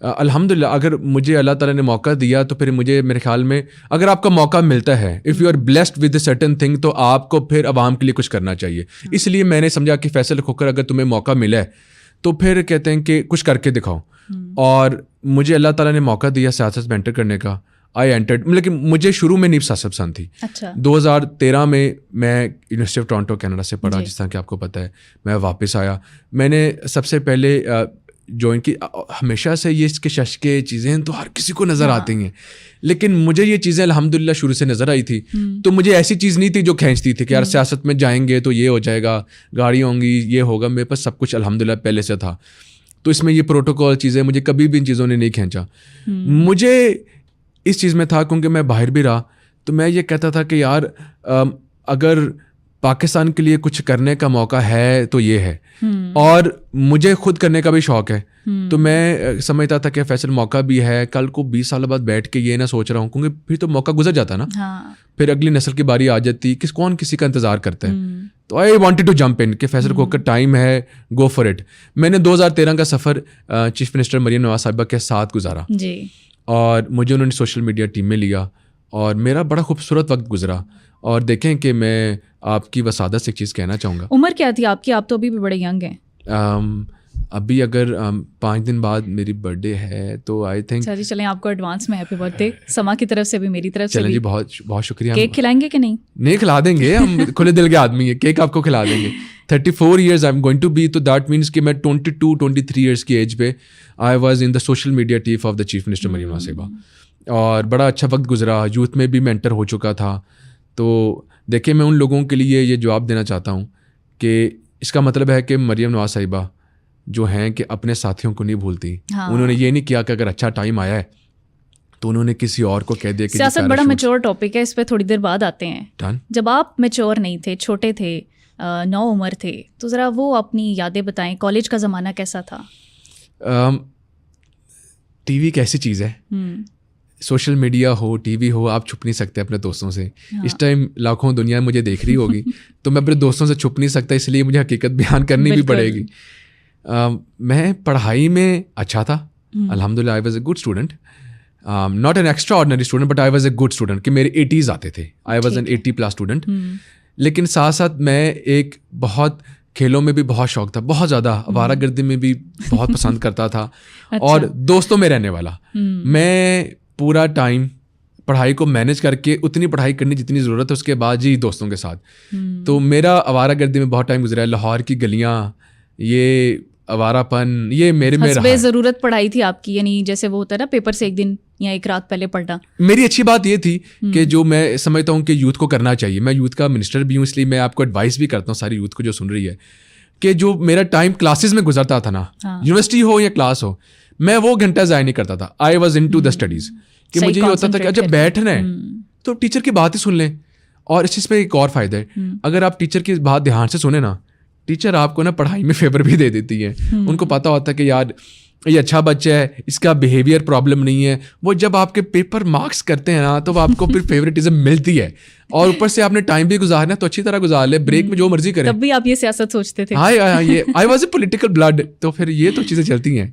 الحمدللہ اگر مجھے اللہ تعالیٰ نے موقع دیا تو پھر مجھے میرے خیال میں اگر آپ کا موقع ملتا ہے if you are blessed with a certain thing تو آپ کو پھر عوام کے لیے کچھ کرنا چاہیے. اس لیے میں نے سمجھا کہ فیصل کھوکھر اگر تمہیں موقع ملا ہے تو پھر کہتے ہیں کہ کچھ کر کے دکھاؤ. اور مجھے اللہ تعالیٰ نے موقع دیا سیاست میں انٹر کرنے کا. آئی انٹرڈ, لیکن مجھے شروع میں نہیں سیاست پسند تھی. 2013 میں یونیورسٹی آف ٹورانٹو کینیڈا سے پڑھا, جس طرح کہ آپ کو پتہ ہے. میں واپس آیا, میں نے سب سے پہلے جوائن کی. ہمیشہ سے یہ اس کے ششکے چیزیں تو ہر کسی کو نظر آتی ہیں, لیکن مجھے یہ چیزیں الحمدللہ شروع سے نظر آئی تھی. تو مجھے ایسی چیز نہیں تھی جو کھینچتی تھی کہ یار سیاست میں جائیں گے تو یہ ہو جائے گا, گاڑی ہوں گی, یہ ہوگا. میرے پاس سب کچھ الحمدللہ پہلے سے تھا. تو اس میں یہ پروٹوکول چیزیں مجھے کبھی بھی ان چیزوں نے نہیں کھینچا. مجھے اس چیز میں تھا کیونکہ میں باہر بھی رہا, تو میں یہ کہتا تھا کہ یار اگر پاکستان کے لیے کچھ کرنے کا موقع ہے تو یہ ہے. اور مجھے خود کرنے کا بھی شوق ہے. تو میں سمجھتا تھا کہ فیصل موقع بھی ہے, کل کو 20 سال بعد بیٹھ کے یہ نہ سوچ رہا ہوں, کیونکہ پھر تو موقع گزر جاتا نا, پھر اگلی نسل کی باری آ جاتی, کون کسی کا انتظار کرتا ہے. تو I wanted to jump in کہ فیصل کھوکھر ٹائم ہے, گو فار اٹ. میں نے 2013 کا سفر چیف منسٹر مریم نواز صاحبہ کے ساتھ گزارا, اور مجھے انہوں نے سوشل میڈیا ٹیم میں لیا, اور میرا بڑا خوبصورت وقت گزرا. اور دیکھیں کہ میں آپ کی وسادت سے ایک چیز کہنا چاہوں گا. عمر کیا تھی آپ کی؟ آپ تو ابھی بھی بڑے ینگ ہیں. ابھی اگر 5 دن بعد میری برتھ ڈے ہے تو آئی تھنک. جی چلیں, آپ کو ایڈوانس میں ہیپی برتھ ڈے سما کی طرف سے بھی, میری طرف سے بھی. چلیں جی, بہت بہت شکریہ. کیک کھلائیں گے کہ نہیں؟ نہیں, کھلا دیں گے, ہم کھلے دل کے آدمی ہیں, کیک آپ کو کھلا دیں گے. 34 years I'm going to be, تو دیٹ مینس کہ میں 22-23 ایئرس کی ایج پہ I was in the social media team of the chief minister Maryam Nawaz صاحبہ, اور بڑا اچھا وقت گزرا. یوتھ میں بھی میں انٹر ہو چکا تھا. تو دیکھیں, میں ان لوگوں کے لیے یہ جواب دینا چاہتا ہوں کہ اس کا مطلب ہے کہ مریم نواز صاحبہ جو ہیں کہ اپنے ساتھیوں کو نہیں بھولتی. انہوں نے یہ نہیں کیا کہ اگر اچھا ٹائم آیا ہے تو انہوں نے کسی اور کو کہہ دیا کہ سیاست بڑا میچور ٹاپک ہے, اس پہ تھوڑی دیر بعد آتے ہیں. جب آپ میچور نہیں تھے, چھوٹے تھے, نو عمر تھے, تو ذرا وہ اپنی یادیں بتائیں. کالج کا زمانہ کیسا تھا؟ ٹی وی ایک ایسی چیز ہے, سوشل میڈیا ہو, ٹی وی ہو, آپ چھپ نہیں سکتے اپنے دوستوں سے. اس ٹائم لاکھوں دنیا مجھے دیکھ رہی ہوگی, تو میں اپنے دوستوں سے چھپ نہیں سکتا, اس لیے مجھے حقیقت بیان کرنی بھی پڑے گی. میں پڑھائی میں اچھا تھا الحمدللہ. آئی was a good student, not an extra ordinary student, but I was a good student, کہ میرے 80s آتے تھے. I was an 80+ student. لیکن ساتھ ساتھ میں ایک بہت کھیلوں میں بھی بہت شوق تھا, بہت زیادہ. آوارہ گردی میں بھی بہت پسند کرتا تھا, اور دوستوں میں رہنے والا. میں پورا ٹائم پڑھائی کو مینیج کر کے اتنی پڑھائی کرنی جتنی ضرورت ہے, اس کے بعد جی دوستوں کے ساتھ. تو میرا آوارہ گردی میں بہت ٹائم گزرا ہے. لاہور کی گلیاں, یہ آوارہ پن, یہ میرے میں رہا. ضرورت پڑھائی تھی آپ کی, یعنی جیسے وہ ہوتا ہے نا پیپر سے ایک دن یا ایک رات پہلے پڑھنا. میری اچھی بات یہ تھی کہ جو میں سمجھتا ہوں کہ یوتھ کو کرنا چاہیے, میں یوتھ کا منسٹر بھی ہوں, اس لیے میں آپ کو ایڈوائس بھی کرتا ہوں ساری یوتھ کو جو سن رہی ہے, کہ جو میرا ٹائم کلاسز میں گزرتا تھا نا, یونیورسٹی ہو یا کلاس ہو, میں وہ گھنٹہ ضائع نہیں کرتا تھا. I was into the studies, کہ مجھے یہ ہوتا تھا کہ جب بیٹھنا ہے تو ٹیچر کی بات ہی سن لیں. اور اس چیز پہ ایک اور فائدہ ہے, اگر آپ ٹیچر کی بات دھیان سے سنیں نا, ٹیچر آپ کو نا پڑھائی میں فیور بھی دے دیتی ہے. ان کو پتہ ہوتا ہے کہ یار یہ اچھا بچہ ہے, اس کا بیہیویئر پرابلم نہیں ہے. وہ جب آپ کے پیپر مارکس کرتے ہیں نا, تو آپ کو پھر فیوریٹزم ملتی ہے. اور اوپر سے آپ نے ٹائم بھی گزارنا تو اچھی طرح گزار لے, بریک میں جو مرضی کریں. تب بھی آپ یہ سیاست سوچتے تھے؟ I was a political blood, تو پھر یہ تو چیزیں چلتی ہیں.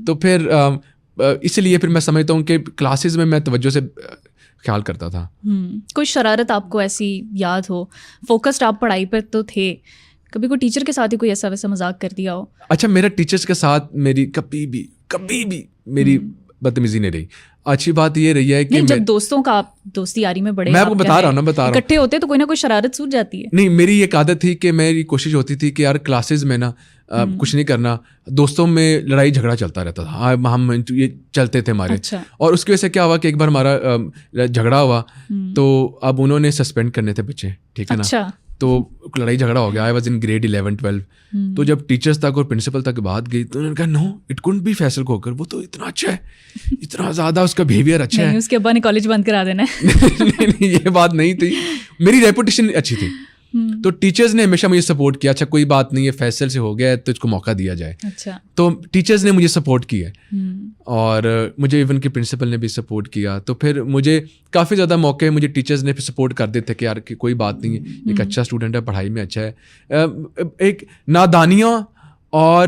تو پھر اس لیے پھر میں سمجھتا ہوں کہ کلاسز میں توجہ سے خیال کرتا تھا. کوئی شرارت آپ کو ایسی یاد ہو؟ فوکسڈ آپ پڑھائی پر تو تھے, کبھی کوئی ٹیچر کے ساتھ ہی کوئی ایسا ویسا مذاق کر دیا ہو؟ اچھا, میرا ٹیچرس کے ساتھ میری کبھی بھی میری بدتمیزی نہیں رہی. اچھی بات یہ رہی ہے کہ جب دوستوں کا آپ دوستی یاری میں بڑے, میں آپ کو بتا رہا ہوں اکٹھے ہوتے تو کوئی نہ کوئی شرارت سوچ جاتی ہے. نہیں, میری ایک عادت تھی کہ میری کوشش ہوتی تھی کہ یار کلاسز میں نا کچھ نہیں کرنا, دوستوں میں لڑائی جھگڑا چلتا رہتا تھا, ہم یہ چلتے تھے ہمارے. اور اس کی وجہ سے کیا ہوا کہ ایک بار ہمارا جھگڑا ہوا, تو اب انہوں نے سسپینڈ کرنے تھے بچے, ٹھیک ہے نا, تو لڑائی جھگڑا ہو گیا. I was in grade 11-12. تو جب ٹیچرس تک اور پرنسپل تک بات گئی تو انہوں نے کہا no it can't be Faisal Khokhar, وہ تو اتنا اچھا ہے, اتنا زیادہ اس کا بیہیویئر اچھا ہے, اس کے ابا نے کالج بند کرا دینا ہے. نہیں, یہ بات نہیں تھی, میری ریپوٹیشن اچھی تھی. تو ٹیچرز نے ہمیشہ مجھے سپورٹ کیا. اچھا کوئی بات نہیں ہے, فیصل سے ہو گیا ہے تو اس کو موقع دیا جائے. تو ٹیچرز نے مجھے سپورٹ کیا, اور مجھے ایون کہ پرنسپل نے بھی سپورٹ کیا. تو پھر مجھے کافی زیادہ موقع مجھے ٹیچرز نے سپورٹ کر دیتے کہ یار کوئی بات نہیں ہے, ایک اچھا اسٹوڈنٹ ہے, پڑھائی میں اچھا ہے. ایک نادانیاں اور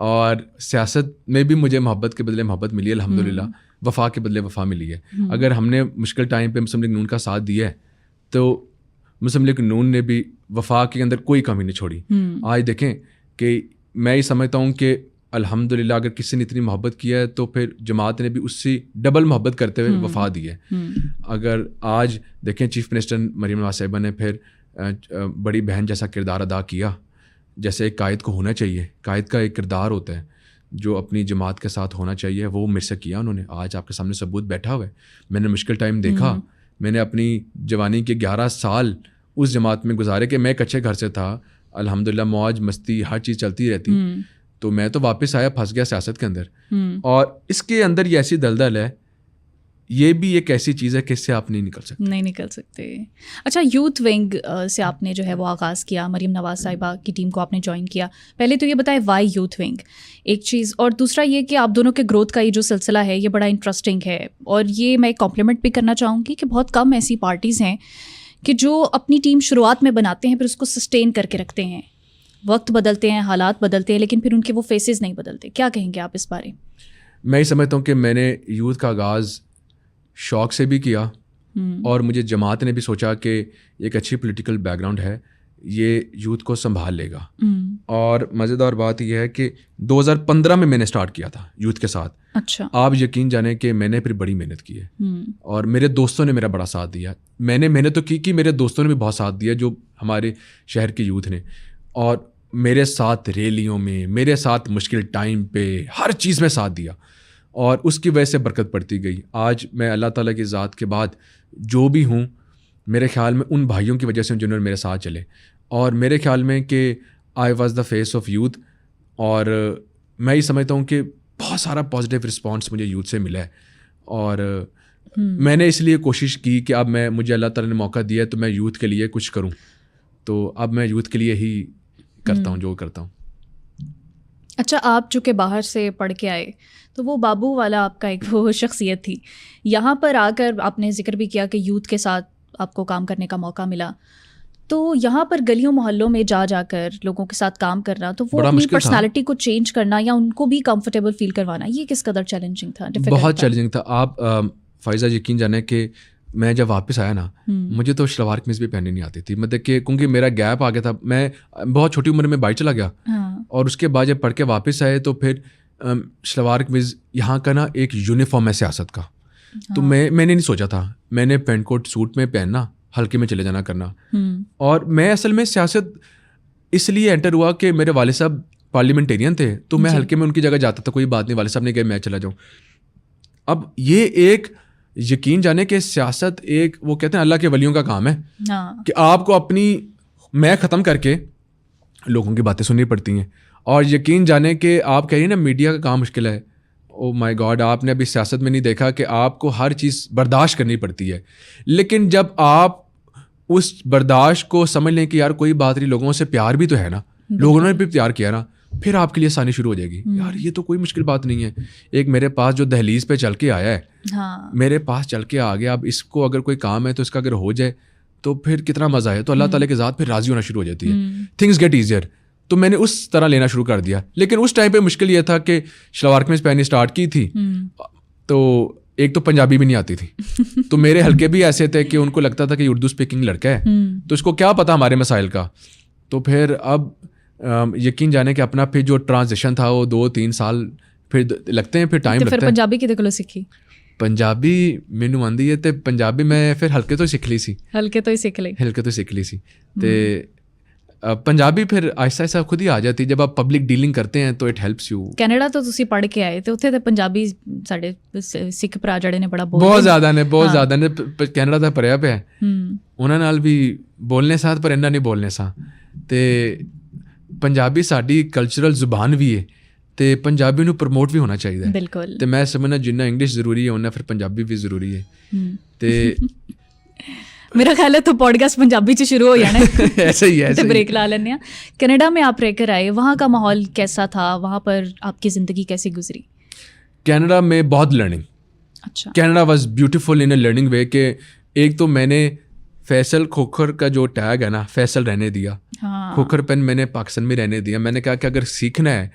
اور سیاست میں بھی مجھے محبت کے بدلے محبت ملی ہے الحمدللہ, وفا کے بدلے وفا ملی ہے. اگر ہم نے مشکل ٹائم پہ مسلم لیگ نون کا ساتھ دیا ہے تو مسلم لیگ نون نے بھی وفا کے اندر کوئی کمی نہیں چھوڑی. آج دیکھیں کہ میں یہ سمجھتا ہوں کہ الحمدللہ اگر کسی نے اتنی محبت کیا ہے تو پھر جماعت نے بھی اس سے ڈبل محبت کرتے ہوئے وفا دی ہے. اگر آج دیکھیں چیف منسٹر مریم نواز صاحبہ نے پھر بڑی بہن جیسا کردار ادا کیا, جیسے ایک قائد کو ہونا چاہیے. قائد کا ایک کردار ہوتا ہے جو اپنی جماعت کے ساتھ ہونا چاہیے, وہ میرے سے کیا انہوں نے. آج آپ کے سامنے ثبوت بیٹھا ہوا ہے. میں نے مشکل ٹائم دیکھا, میں نے اپنی جوانی کے 11 سال اس جماعت میں گزارے کہ میں ایک اچھے گھر سے تھا, الحمدللہ موج مستی ہر چیز چلتی رہتی, تو میں تو واپس آیا پھنس گیا سیاست کے اندر. اور اس کے اندر یہ ایسی دلدل ہے, یہ بھی ایک ایسی چیز ہے کہ اس سے آپ نہیں نکل سکتے. اچھا, یوتھ ونگ سے آپ نے جو ہے وہ آغاز کیا, مریم نواز صاحبہ کی ٹیم کو آپ نے جوائن کیا. پہلے تو یہ بتائیں وائی یوتھ ونگ ایک چیز, اور دوسرا یہ کہ آپ دونوں کے گروتھ کا یہ جو سلسلہ ہے یہ بڑا انٹرسٹنگ ہے. اور یہ میں ایک کمپلیمنٹ بھی کرنا چاہوں گی کہ بہت کم ایسی پارٹیز ہیں کہ جو اپنی ٹیم شروعات میں بناتے ہیں پھر اس کو سسٹین کر کے رکھتے ہیں. وقت بدلتے ہیں, حالات بدلتے ہیں, لیکن پھر ان کے وہ فیسز نہیں بدلتے. کیا کہیں گے آپ اس بارے؟ میں یہ سمجھتا ہوں کہ میں نے یوتھ کا آغاز شوق سے بھی کیا, اور مجھے جماعت نے بھی سوچا کہ ایک اچھی پولیٹیکل بیک گراؤنڈ ہے, یہ یوتھ کو سنبھال لے گا. اور مزیدار بات یہ ہے کہ 2015 میں نے اسٹارٹ کیا تھا یوتھ کے ساتھ. اچھا, آپ یقین جانیں کہ میں نے پھر بڑی محنت کی ہے, اور میرے دوستوں نے میرا بڑا ساتھ دیا. میں نے محنت تو کی میرے دوستوں نے بھی بہت ساتھ دیا جو ہمارے شہر کے یوتھ نے, اور میرے ساتھ ریلیوں میں, میرے ساتھ مشکل ٹائم پہ, ہر چیز میں ساتھ دیا, اور اس کی وجہ سے برکت پڑتی گئی. آج میں اللہ تعالیٰ کی ذات کے بعد جو بھی ہوں, میرے خیال میں ان بھائیوں کی وجہ سے جنہوں نے میرے ساتھ چلے, اور میرے خیال میں کہ I was the face of youth. اور میں یہ سمجھتا ہوں کہ بہت سارا پازیٹیو رسپانس مجھے یوتھ سے ملا ہے, اور میں نے اس لیے کوشش کی کہ اب مجھے اللہ تعالیٰ نے موقع دیا ہے تو میں یوتھ کے لیے کچھ کروں. تو اب میں یوتھ کے لیے ہی کرتا ہوں جو کرتا ہوں. اچھا, آپ چونکہ باہر سے پڑھ کے آئے تو وہ بابو والا آپ کا ایک وہ شخصیت تھی. یہاں پر آ کر آپ نے ذکر بھی کیا کہ یوتھ کے ساتھ آپ کو کام کرنے کا موقع ملا, تو یہاں پر گلیوں محلوں میں جا کر لوگوں کے ساتھ کام کرنا, تو وہ اپنی پرسنالٹی کو چینج کرنا یا ان کو بھی کمفرٹیبل فیل کروانا, یہ کس قدر چیلنجنگ تھا؟ بہت چیلنجنگ تھا. آپ فائزہ یقین جانے کہ میں جب واپس آیا نا, مجھے تو شلوار قمیض بھی پہننی نہیں آتی تھی. مطلب کہ کیونکہ میرا گیپ آ گیا تھا, میں بہت چھوٹی عمر میں باہر چلا گیا, اور اس کے بعد جب پڑھ کے واپس آئے تو پھر شلوار قمیض یہاں کا نا ایک یونیفارم ہے سیاست کا. تو میں نے نہیں سوچا تھا, میں نے پینٹ کوٹ سوٹ میں پہننا, ہلکے میں چلے جانا کرنا. اور میں اصل میں سیاست اس لیے انٹر ہوا کہ میرے والد صاحب پارلیمنٹیرین تھے, تو میں ہلکے میں ان کی جگہ جاتا تھا, کوئی بات نہیں, والد صاحب نے کہا میں چلا جاؤں. اب یہ ایک یقین جانے کہ سیاست ایک وہ کہتے ہیں اللہ کے ولیوں کا کام ہے کہ آپ کو اپنی میں ختم کر کے لوگوں کی باتیں سننی پڑتی ہیں. اور یقین جانے کہ آپ کہہ رہی ہیں نا میڈیا کا کام مشکل ہے, او مائی گاڈ, آپ نے ابھی سیاست میں نہیں دیکھا کہ آپ کو ہر چیز برداشت کرنی پڑتی ہے, لیکن جب آپ اس برداشت کو سمجھ لیں کہ یار کوئی بات نہیں, لوگوں سے پیار بھی تو ہے نا, لوگوں نے بھی پیار کیا نا, پھر آپ کے لیے آسانی شروع ہو جائے گی. یار یہ تو کوئی مشکل بات نہیں ہے. ایک میرے پاس جو دہلیز پہ چل کے آیا ہے, میرے پاس چل کے آ گیا, اب اس کو اگر کوئی کام ہے تو اس کا اگر ہو جائے تو پھر کتنا مزہ ہے. تو اللہ تعالیٰ کے ذات پھر راضی ہونا شروع ہو جاتی ہے, تھنگس گیٹ ایزیئر. تو میں نے اس طرح لینا شروع کر دیا. لیکن اس ٹائم پہ مشکل یہ تھا کہ شلوار قمیض پہننی اسٹارٹ کی تھی, تو ایک تو پنجابی بھی نہیں آتی تھی, تو میرے ہلکے بھی ایسے تھے کہ ان کو لگتا تھا کہ اردو اسپیکنگ لڑکا ہے, تو اس کو کیا پتا ہمارے مسائل کا. تو پھر اب یقین جانے کہ اپنا پھر جو ٹرانزیشن تھا وہ 2-3 سال پھر لگتے ہیں, پھر ٹائم لگتا ہے. پنجابی کدے کولوں سیکھی؟ پنجابی مینوں آندی ہے, تے پنجابی میں پھر ہلکے تو سیکھ لی سی. ہلکے تو سیکھ لی سی. تے پنجابی پھر آہستہ آہستہ خود ہی آ جاتی جب آپ پبلک ڈیلنگ کرتے ہیں تو اٹ ہیلپس یو. کینیڈا تو تسی پڑھ کے آئے تے اتھے تے پنجابی ساڈے سکھ بھرا جڑے نے بڑا بہت زیادہ نے کینیڈا تے پریا پہ ہے, انہاں نال بھی بولنے ساتھ پر انہاں نہیں بولنے سا. تے پنجابی ساڈی کلچرل زبان بھی ہے, تے پنجابی نو پروموٹ بھی ہونا چاہیے. بالکل. تے میں سمجھنا جننا انگلش ضروری ہے اُنّا پھر پنجابی بھی ضروری ہے. تے میرا خیال ہے تو پوڈ کاسٹ پنجابی سے شروع ہو جانا ہے. ایسے ہی ہے, بریک لا لینے. کینیڈا میں آپ رہ کر آئے, وہاں کا ماحول کیسا تھا, وہاں پر آپ کی زندگی کیسے گزری؟ کینیڈا میں بہت لرننگ. اچھا. Canada was beautiful in a learning way کہ ایک تو میں نے فیصل کھوکھر کا جو ٹیگ ہے نا, فیصل رہنے دیا, کھوکھر پین میں نے پاکستان میں رہنے دیا. میں نے کہا کہ اگر سیکھنا ہے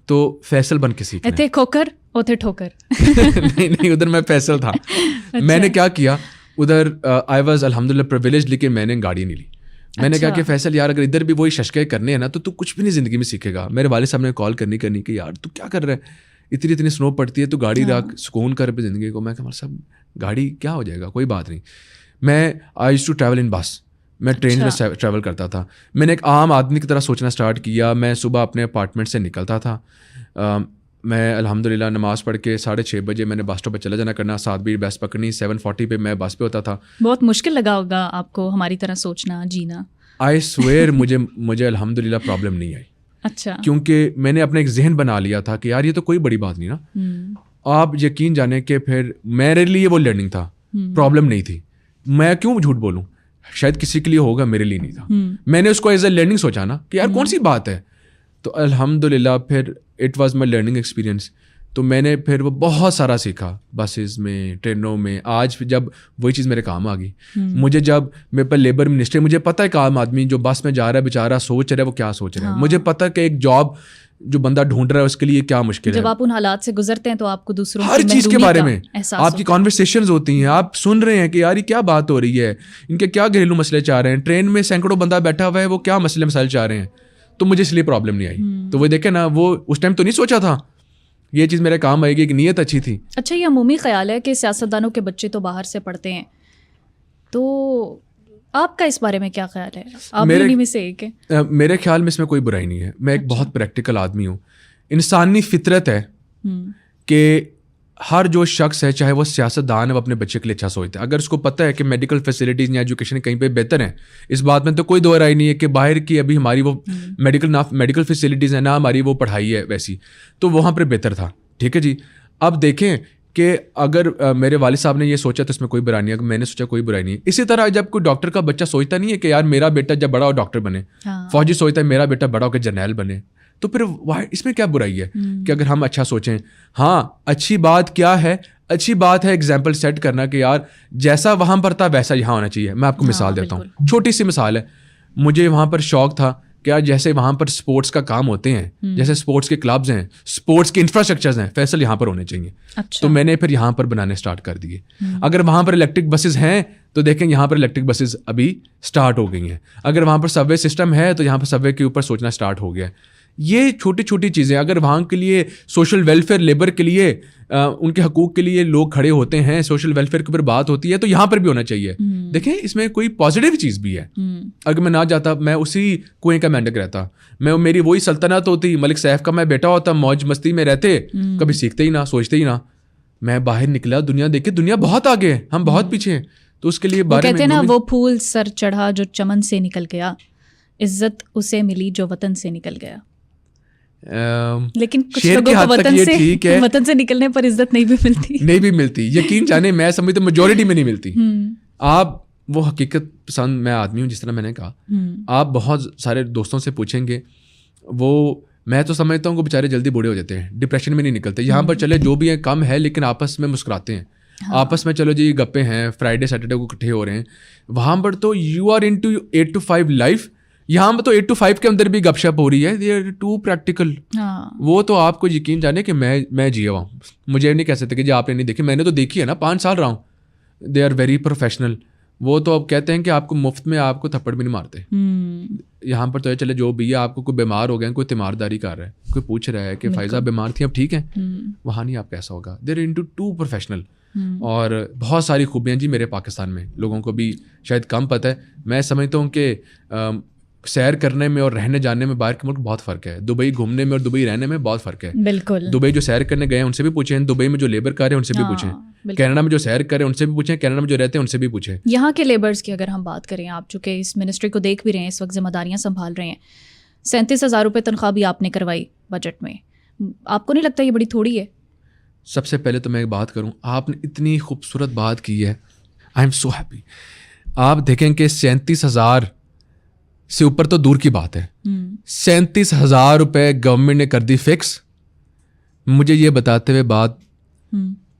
تو فیصل بن کے سیکھنا ہے. تھے کھوکھر اوتھے ٹھوکر. نہیں ادھر میں فیصل تھا. میں نے کیا کیا ادھر آئی واز الحمدللہ پریویلیج, لیکن میں نے گاڑی نہیں لی. میں نے کہا کہ فیصل یار اگر ادھر بھی وہی ششکے کرنے ہیں نا تو کچھ بھی نہیں زندگی میں سیکھے گا. میرے والد صاحب نے کال کرنی کہ یار تو کیا کر رہا ہے, اتنی سنو پڑتی ہے تو گاڑی رکھ, سکون کر پہ زندگی کو. میں کہا صاحب گاڑی کیا ہو جائے گا, کوئی بات نہیں. میں I used to travel in bus, میں ٹرین میں ٹریول کرتا تھا. میں نے ایک عام آدمی کی طرح سوچنا اسٹارٹ کیا. میں صبح اپنے اپارٹمنٹ سے نکلتا تھا, میں الحمدللہ نماز پڑھ کے 6:30 بجے میں نے بس اسٹاپ پہ چلا جانا کرنا, 7 بجے بس پکڑنی, 7:40 پہ میں بس پہ ہوتا تھا. بہت مشکل لگا ہوگا آپ کو ہماری طرح سوچنا جینا. آئی سویئر مجھے الحمدللہ پرابلم نہیں آئی. اچھا, کیونکہ میں نے اپنا ایک ذہن بنا لیا تھا کہ یار یہ تو کوئی بڑی بات نہیں نا. آپ یقین جانے کہ پھر میرے لیے وہ لرننگ تھا, پرابلم نہیں تھی. میں کیوں جھوٹ بولوں, شاید کسی کے لیے ہوگا, میرے لیے نہیں تھا. میں نے اس کو ایز اے لرننگ سوچا نا کہ یار کون سی بات ہے. تو الحمدللہ پھر it was my learning experience. تو میں نے پھر وہ بہت سارا سیکھا بسز میں, ٹرینوں میں. آج جب وہی چیز میرے کام آ گئی. مجھے جب میرے پر لیبر منسٹر, مجھے پتہ ہے کہ عام آدمی جو بس میں جا رہا ہے بیچارہ سوچ رہا ہے وہ کیا سوچ رہا ہے. مجھے پتہ کہ ایک جاب جو بندہ ڈھونڈ رہا ہے اس کے لیے کیا مشکل ہے. جب آپ ان حالات سے گزرتے ہیں تو آپ کو دوسروں ہر چیز کے بارے میں آپ کی کانورسیشنز ہوتی ہیں, آپ سن رہے ہیں کہ یار یہ کیا بات ہو رہی ہے, ان کے کیا گھریلو مسئلے چاہ رہے ہیں. ٹرین میں سینکڑوں بندہ بیٹھا ہوا ہے, وہ کیا مسئلے مسائل چاہ رہے ہیں. تو مجھے اس لیے پرابلم نہیں آئی. تو وہ دیکھیں نا, وہ اس ٹائم تو نہیں سوچا تھا یہ چیز میرے کام آئے گی, ایک نیت اچھی تھی. اچھا, یہ عمومی خیال ہے کہ سیاستدانوں کے بچے تو باہر سے پڑھتے ہیں, تو آپ کا اس بارے میں کیا خیال ہے؟ آپ انہی میں سے ایک ہے. میرے خیال میں اس میں کوئی برائی نہیں ہے. میں ایک بہت پریکٹیکل آدمی ہوں. انسانی فطرت ہے کہ ہر جو شخص ہے چاہے وہ سیاستدان ہے وہ اپنے بچے کے لیے اچھا سوچتا ہے. اگر اس کو پتہ ہے کہ میڈیکل فیسلٹیز یا ایجوکیشن کہیں پہ بہتر ہیں, اس بات میں تو کوئی دو رائے نہیں ہے کہ باہر کی ابھی ہماری وہ میڈیکل فیسلٹیز ہیں, نہ ہماری وہ پڑھائی ہے ویسی, تو وہاں پہ بہتر تھا. ٹھیک ہے جی. اب دیکھیں کہ اگر میرے والد صاحب نے یہ سوچا تو اس میں کوئی برائی نہیں ہے, میں نے سوچا کوئی برائی نہیں ہے. اسی طرح جب کوئی ڈاکٹر کا بچہ سوچتا نہیں ہے کہ یار میرا بیٹا جب بڑا ہو ڈاکٹر بنے, فوجی سوچتا ہے میرا بیٹا بڑا ہو کے جرنیل بنے, تو پھر اس میں کیا برائی ہے کہ اگر ہم اچھا سوچیں. ہاں اچھی بات کیا ہے, اچھی بات ہے ایگزامپل سیٹ کرنا کہ یار جیسا وہاں پر تھا ویسا یہاں ہونا چاہیے. میں آپ کو مثال دیتا ہوں, چھوٹی سی مثال ہے. مجھے وہاں پر شوق تھا کہ یار جیسے وہاں پر اسپورٹس کا کام ہوتے ہیں, جیسے اسپورٹس کے کلبز ہیں, اسپورٹس کے انفراسٹرکچرز ہیں, فیصل یہاں پر ہونے چاہیے. تو میں نے پھر یہاں پر بنانے اسٹارٹ کر دیے. اگر وہاں پر الیکٹرک بسز ہیں تو دیکھیں یہاں پر الیکٹرک بسز ابھی اسٹارٹ ہو گئی ہیں. اگر وہاں پر سب وے سسٹم ہے تو یہاں پر سب وے کے اوپر سوچنا اسٹارٹ ہو گیا. یہ چھوٹی چھوٹی چیزیں اگر وہاں کے لیے سوشل ویلفیئر, لیبر کے لیے, ان کے حقوق کے لیے لوگ کھڑے ہوتے ہیں, سوشل ویلفیئر کے اوپر بات ہوتی ہے, تو یہاں پر بھی ہونا چاہیے. دیکھیں اس میں کوئی پازیٹیو چیز بھی ہے. اگر میں نہ جاتا, میں اسی کنویں کا مینڈک رہتا, میری وہی سلطنت ہوتی, ملک سیف کا میں بیٹا ہوتا, موج مستی میں رہتے, کبھی سیکھتے ہی نہ, سوچتے ہی نہ. میں باہر نکلا, دنیا دیکھے, دنیا بہت آگے ہے, ہم بہت پیچھے ہیں. تو اس کے لیے بارے کہتے ہیں نا, وہ پھول سر چڑھا جو چمن سے نکل گیا, عزت اسے ملی جو وطن سے نکل گیا. لیکن کچھ لوگوں کو وطن سے نکلنے پر عزت نہیں بھی ملتی. یقین جانے میں سمجھتا ہوں میجورٹی میں نہیں ملتی. آپ وہ حقیقت پسند میں آدمی ہوں, جس طرح میں نے کہا. آپ بہت سارے دوستوں سے پوچھیں گے, وہ میں تو سمجھتا ہوں کہ بیچارے جلدی بوڑھے ہو جاتے ہیں, ڈپریشن میں نہیں نکلتے. یہاں پر چلے جو بھی ہے کم ہے, لیکن آپس میں مسکراتے ہیں, آپس میں چلو جی گپے ہیں, فرائیڈے سیٹرڈے کو اکٹھے ہو رہے ہیں. وہاں پر تو you are into 8 to 5 life. یہاں پہ تو 8 to 5 کے اندر بھی گپ شپ ہو رہی ہے. They are too practical. وہ تو آپ کو یقین جانے کہ میں جیا ہوا ہوں. مجھے نہیں کہہ سکتے کہ جی آپ نے نہیں دیکھی, میں نے تو دیکھی ہے نا, 5 سال رہا ہوں. They are very professional. وہ تو اب کہتے ہیں کہ آپ کو مفت میں آپ کو تھپڑ بھی نہیں مارتے. یہاں پر تو چلے جو بھی ہے, آپ کو کوئی بیمار ہو گیا, کوئی تیمارداری کر رہا ہے, کوئی پوچھ رہا ہے کہ فائزہ بیمار تھی اب ٹھیک ہے, وہاں نہیں آپ کیسا ہوگا. They are into too professional. اور بہت ساری خوبیاں جی میرے پاکستان میں لوگوں کو بھی شاید کم پتہ ہے. میں سمجھتا ہوں کہ سیر کرنے میں اور رہنے جانے میں باہر کے ملک بہت فرق ہے. دبئی گھومنے میں اور دبئی رہنے میں بہت فرق ہے. بالکل. دبئی جو سیر کرنے گئے ہیں ان سے بھی پوچھیں, دبئی میں جو لیبر کر رہے ہیں ان سے بھی پوچھیں, کینیڈا میں جو سیر کر رہے ہیں ان سے بھی پوچھیں, کینیڈا میں جو رہتے ہیں ان سے بھی پوچھیں. یہاں کے لیبرز کی اگر ہم بات کریں, آپ چونکہ اس منسٹری کو دیکھ بھی رہے ہیں, اس وقت ذمہ داریاں سنبھال رہے ہیں, 37,000 روپے تنخواہ بھی آپ نے کروائی بجٹ میں, آپ کو نہیں لگتا یہ بڑی تھوڑی ہے؟ سب سے پہلے تو میں ایک بات کروں, آپ نے اتنی خوبصورت بات کی ہے, آئی ایم سو ہیپی. آپ دیکھیں کہ 37,000 سے اوپر تو دور کی بات ہے, 37,000 روپے گورنمنٹ نے کر دی فکس. مجھے یہ بتاتے ہوئے بات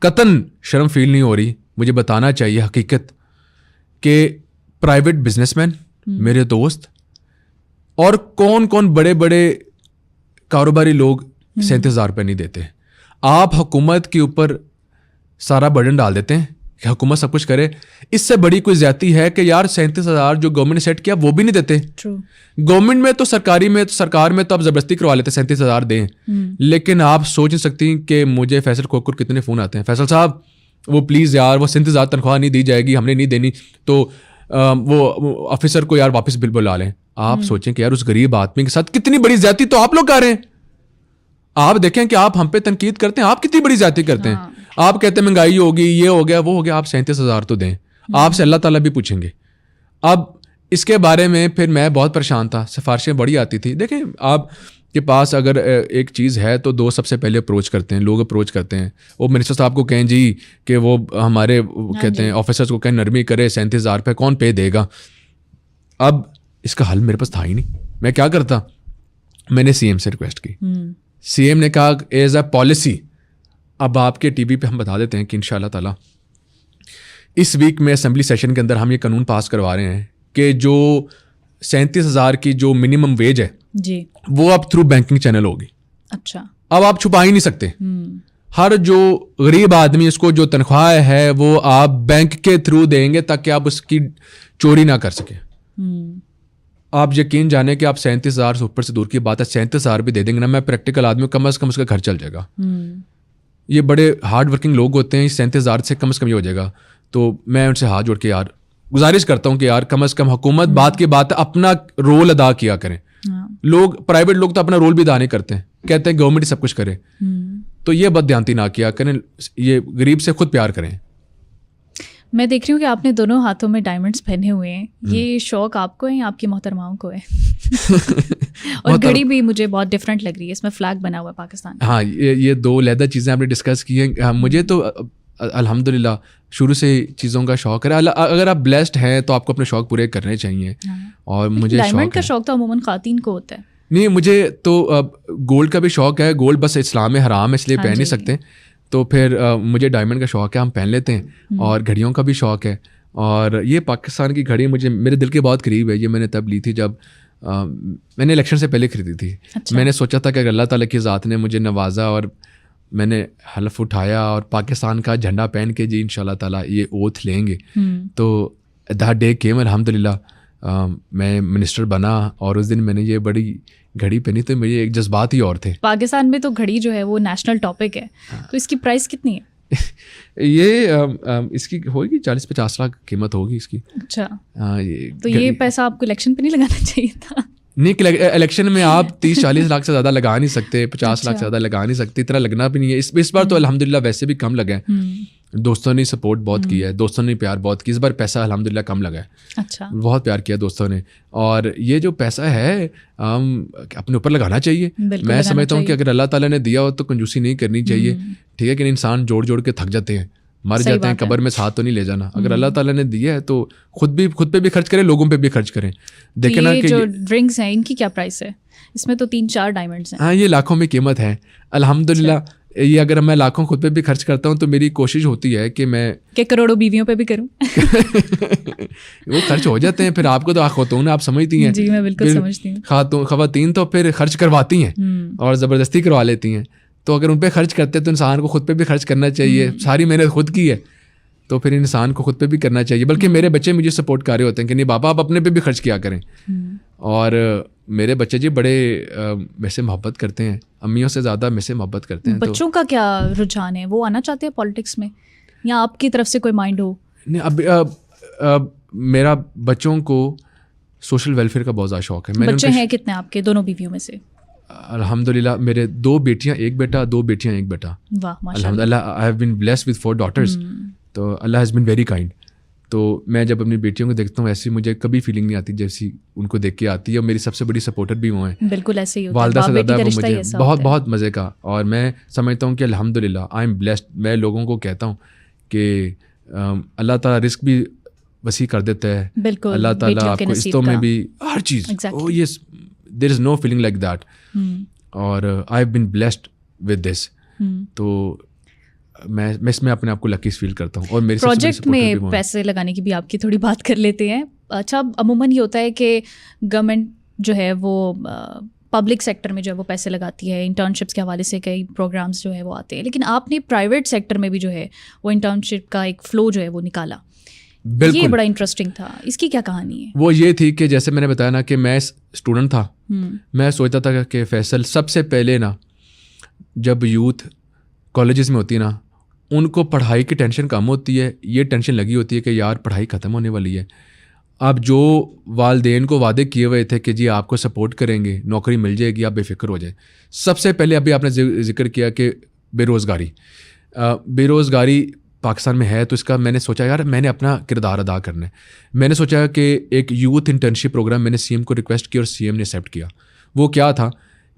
قطن شرم فیل نہیں ہو رہی, مجھے بتانا چاہیے حقیقت کہ پرائیویٹ بزنس مین, میرے دوست اور کون کون بڑے بڑے کاروباری لوگ 37,000 روپے نہیں دیتے. آپ حکومت کے اوپر سارا برڈن ڈال دیتے ہیں کہ حکومت سب کچھ کرے. اس سے بڑی کوئی زیادتی ہے کہ یار 37,000 جو گورنمنٹ نے سیٹ کیا وہ بھی نہیں دیتے. گورنمنٹ میں تو سرکار میں تو آپ زبردستی کروا لیتے 37,000 دیں. لیکن آپ سوچ نہیں سکتی کہ مجھے فیصل کھوکھر کتنے فون آتے ہیں, فیصل صاحب وہ پلیز یار وہ 37,000 تنخواہ نہیں دی جائے گی, ہم نے نہیں دینی, تو وہ آفیسر کو یار واپس بل بلا لیں. آپ سوچیں کہ یار اس غریب آدمی کے ساتھ کتنی بڑی زیادتی تو آپ لوگ کر رہے ہیں. آپ دیکھیں کہ آپ ہم پہ تنقید کرتے ہیں, آپ کتنی بڑی زیادتی کرتے ہیں. آپ کہتے ہیں مہنگائی ہوگی, یہ ہو گیا, وہ ہو گیا, آپ 37,000 تو دیں. آپ سے اللہ تعالیٰ بھی پوچھیں گے. اب اس کے بارے میں پھر میں بہت پریشان تھا, سفارشیں بڑی آتی تھی. دیکھیں آپ کے پاس اگر ایک چیز ہے تو دو سب سے پہلے اپروچ کرتے ہیں, لوگ اپروچ کرتے ہیں. وہ منسٹر صاحب کو کہیں جی کہ وہ ہمارے کہتے ہیں آفیسرس کو کہیں نرمی کرے, 37,000 روپے کون پے دے گا. اب اس کا حل میرے پاس تھا ہی نہیں. میں کیا کرتا, میں نے سی ایم سے ریکویسٹ کی. سی ایم نے کہا ایز اے پالیسی اب آپ کے ٹی وی پہ ہم بتا دیتے ہیں کہ انشاءاللہ تعالیٰ اس ویک میں اسمبلی سیشن کے اندر ہم یہ قانون پاس کروا رہے ہیں کہ جو 37,000 کی جو منیمم ویج ہے جی وہ اب تھرو بینکنگ چینل ہوگی. اچھا, اب آپ چھپا ہی نہیں سکتے. ہر جو غریب آدمی اس کو جو تنخواہ ہے وہ آپ بینک کے تھرو دیں گے تاکہ آپ اس کی چوری نہ کر سکیں. آپ یقین جانیں کہ آپ 37,000 سے اوپر سے دور کی بات ہے, 37,000 بھی دے دیں گے نا, میں پریکٹیکل آدمی کم از کم اس کا گھر چل جائے گا. یہ بڑے ہارڈ ورکنگ لوگ ہوتے ہیں, 37,000 سے کم از کم یہ ہو جائے گا. تو میں ان سے ہاتھ جوڑ کے یار گزارش کرتا ہوں کہ یار کم از کم حکومت بات کی بات اپنا رول ادا کیا کریں. لوگ پرائیویٹ لوگ تو اپنا رول بھی ادا نہیں کرتے ہیں, کہتے ہیں گورنمنٹ سب کچھ کرے. تو یہ بددیانتی نہ کیا کریں, یہ غریب سے خود پیار کریں. میں دیکھ رہی ہوں کہ آپ نے دونوں ہاتھوں میں ڈائمنڈس پہنے ہوئے ہیں. یہ شوق آپ کو ہے یا آپ کی محترماؤں کو ہے؟ اور گھڑی بھی مجھے بہت ڈفرینٹ لگ رہی ہے, اس میں فلیگ بنا ہوا ہے پاکستان. ہاں, یہ دو علیحدہ چیزیں آپ نے ڈسکس کی ہیں. مجھے تو الحمدللہ شروع سے چیزوں کا شوق ہے. اگر آپ بلیسڈ ہیں تو آپ کو اپنے شوق پورے کرنے چاہیے. اور مجھے ڈائمنڈ کا شوق تو عموماً خواتین کو ہوتا ہے. نہیں, مجھے تو گولڈ کا بھی شوق ہے. گولڈ بس اسلام میں حرام ہے اس لیے پہن نہیں سکتے, تو پھر مجھے ڈائمنڈ کا شوق ہے, ہم پہن لیتے ہیں. اور گھڑیوں کا بھی شوق ہے. اور یہ پاکستان کی گھڑی مجھے میرے دل کے بہت قریب ہے. یہ میں نے تب لی تھی جب میں نے الیکشن سے پہلے خریدی تھی. میں نے سوچا تھا کہ اگر اللہ تعالیٰ کی ذات نے مجھے نوازا اور میں نے حلف اٹھایا اور پاکستان کا جھنڈا پہن کے جی انشاءاللہ تعالیٰ یہ اوتھ لیں گے, تو دا ڈے کیم الحمدللہ. میں منسٹر بنا اور اس دن میں نے یہ بڑی گھڑی پہنی, تو مجھے ایک جذبات ہی اور تھے. پاکستان میں تو گھڑی جو ہے وہ نیشنل ٹاپک ہے, تو اس کی پرائس کتنی ہے؟ یہ اس کی ہوگی 40-50 لاکھ قیمت ہوگی اس کی. اچھا, تو یہ پیسہ آپ کو الیکشن پہ نہیں لگانا چاہیے تھا؟ نہیں, الیکشن میں آپ 30-40 لاکھ سے زیادہ لگا نہیں سکتے, 50 لاکھ سے زیادہ لگا نہیں سکتے, اتنا لگنا بھی نہیں ہے. اس بار تو الحمدللہ ویسے بھی کم لگا ہے. دوستوں نے سپورٹ بہت کیا ہے, دوستوں نے پیار بہت کیا. اس بار پیسہ الحمدللہ کم لگا ہے. اچھا, بہت پیار کیا دوستوں نے. اور یہ جو پیسہ ہے اپنے اوپر لگانا چاہیے. میں سمجھتا ہوں کہ اگر اللہ تعالیٰ نے دیا ہو تو کنجوسی نہیں کرنی چاہیے. ٹھیک ہے کہ انسان جوڑ جوڑ کے تھک جاتے ہیں, مر جاتے ہیں, قبر میں ساتھ تو نہیں لے جانا. اگر اللہ تعالیٰ نے دیا ہے تو خود پہ بھی خرچ کریں, لوگوں پہ بھی خرچ کریں. دیکھیں نا کہ جو ڈرنکس ہیں ان کی کیا پرائس ہے؟ اس میں تو 3-4 ڈائمنڈس ہیں. ہاں, یہ لاکھوں میں قیمت ہے الحمدللہ. یہ اگر میں لاکھوں خود پہ بھی خرچ کرتا ہوں تو میری کوشش ہوتی ہے کہ میں کروڑوں بیویوں پہ بھی کروں. وہ خرچ ہو جاتے ہیں. پھر آپ کو تو خاتون آپ سمجھتی ہیں. جی میں بالکل سمجھتی ہوں. خواتین تو پھر خرچ کرواتی ہیں اور زبردستی کروا لیتی ہیں. تو اگر ان پہ خرچ کرتے تو انسان کو خود پہ بھی خرچ کرنا چاہیے. ساری محنت خود کی ہے تو پھر انسان کو خود پہ بھی کرنا چاہیے. بلکہ میرے بچے مجھے سپورٹ کر رہے ہوتے ہیں کہ نہیں بابا آپ اپنے پہ بھی خرچ کیا کریں. اور میرے بچے جی بڑے میں سے محبت کرتے ہیں, امیوں سے زیادہ میں سے محبت کرتے ہیں. بچوں کا کیا رجحان ہے, وہ آنا چاہتے ہیں پالیٹکس میں یا آپ کی طرف سے کوئی مائنڈ ہو؟ نہیں, اب میرا بچوں کو سوشل ویلفیئر کا بہت زیادہ شوق ہے. بچے ہیں کتنے آپ کے دونوں بیویوں میں سے؟ الحمدللہ میرے 2 بیٹیاں 1 بیٹا, 2 بیٹیاں 1 بیٹا. واہ الحمدللہ. I have been blessed with 4 daughters. تو اللہ ہیز بین ویری کائنڈ. تو میں جب اپنی بیٹیوں کو دیکھتا ہوں ایسی مجھے کبھی فیلنگ نہیں آتی جیسی ان کو دیکھ کے آتی ہے. اور میری سب سے بڑی سپورٹر بھی وہ ہیں. بالکل ایسے ہی ہوتا ہے, والدہ سے زیادہ وہ مجھے بہت مزے کا. اور میں سمجھتا ہوں کہ الحمدللہ آئی ایم بلیسڈ. میں لوگوں کو کہتا ہوں کہ اللہ تعالیٰ رزق بھی وسیع کر دیتا ہے. اللہ تعالیٰ آپ کو عزتوں میں بھی ہر چیز. دیر از نو فیلنگ لائک دیٹ. اور I have been blessed with this. تو میں اس میں اپنے آپ کو لکی فیل کرتا ہوں. اور میرے پروجیکٹ میں پیسے لگانے کی بھی آپ کی تھوڑی بات کر لیتے ہیں. اچھا, عموماً یہ ہوتا ہے کہ گورنمنٹ جو ہے وہ پبلک سیکٹر میں جو ہے وہ پیسے لگاتی ہے, انٹرنشپس کے حوالے سے کئی پروگرامز جو ہے وہ آتے ہیں, لیکن آپ نے پرائیویٹ سیکٹر میں بھی جو ہے وہ انٹرنشپ کا ایک فلو جو ہے وہ نکالا. یہ بڑا انٹرسٹنگ تھا, اس کی کیا کہانی ہے؟ وہ یہ تھی کہ جیسے میں نے بتایا نا کہ میں اسٹوڈنٹ تھا, میں سوچتا تھا کہ فیصل سب سے پہلے نا جب یوتھ کالجز میں ہوتی ہے نا, ان کو پڑھائی کی ٹینشن کم ہوتی ہے, یہ ٹینشن لگی ہوتی ہے کہ یار پڑھائی ختم ہونے والی ہے. اب جو والدین کو وعدے کیے ہوئے تھے کہ جی آپ کو سپورٹ کریں گے, نوکری مل جائے گی, آپ بے فکر ہو جائیں. سب سے پہلے ابھی آپ نے ذکر کیا کہ بے روزگاری پاکستان میں ہے, تو اس کا میں نے سوچا یار میں نے اپنا کردار ادا کرنا ہے. میں نے سوچا کہ ایک یوتھ انٹرنشپ پروگرام میں نے سی ایم کو ریکویسٹ کی اور سی ایم نے ایکسیپٹ کیا. وہ کیا تھا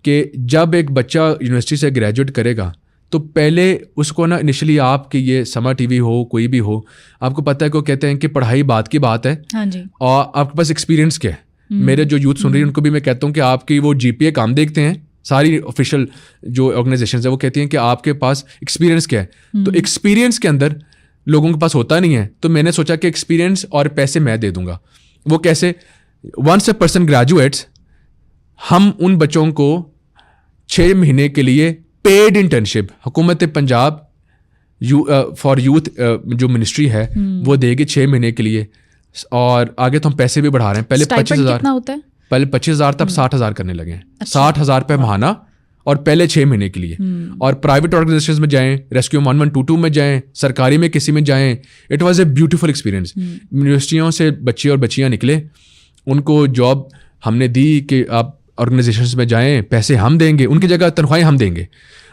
کہ جب ایک بچہ یونیورسٹی سے گریجویٹ کرے گا تو پہلے اس کو نا انیشلی آپ کی یہ سما ٹی وی ہو کوئی بھی ہو, آپ کو پتہ ہے کہ کہتے ہیں کہ پڑھائی بات کی بات ہے, ہاں جی, اور آپ کے پاس ایکسپیرینس کیا ہے. میرے جو یوتھ سن رہی ہیں ان کو بھی میں کہتا ہوں کہ آپ کی وہ جی پی اے کام دیکھتے ہیں, ساری آفیشیل جو آرگنائزیشنز ہیں وہ کہتی ہیں کہ آپ کے پاس ایکسپیرینس کیا ہے. تو ایکسپیرینس کے اندر لوگوں کے پاس ہوتا نہیں ہے, تو میں نے سوچا کہ ایکسپیرینس اور پیسے میں دے دوں گا. وہ کیسے؟ ونس اے پرسن گریجویٹس, ہم ان بچوں کو 6 مہینے کے لیے پیڈ انٹرنشپ حکومت پنجاب فار یوتھ جو منسٹری ہے وہ دے گی 6 مہینے کے لیے, اور آگے تو ہم پیسے بھی بڑھا رہے ہیں. پہلے 25,000 تب 60,000 کرنے لگے ہیں. 60,000 روپے ماہانہ اور پہلے 6 مہینے کے لیے. اور پرائیویٹ آرگنائزیشنز میں جائیں, ریسکیو 1122 میں جائیں, سرکاری میں کسی میں جائیں, it was a beautiful experience. یونیورسٹیوں سے بچے اور بچیاں نکلے, ان کو جاب ہم نے دی کہ آپ آرگنائزیشنز میں جائیں, پیسے ہم دیں گے, ان کی جگہ تنخواہیں ہم دیں گے.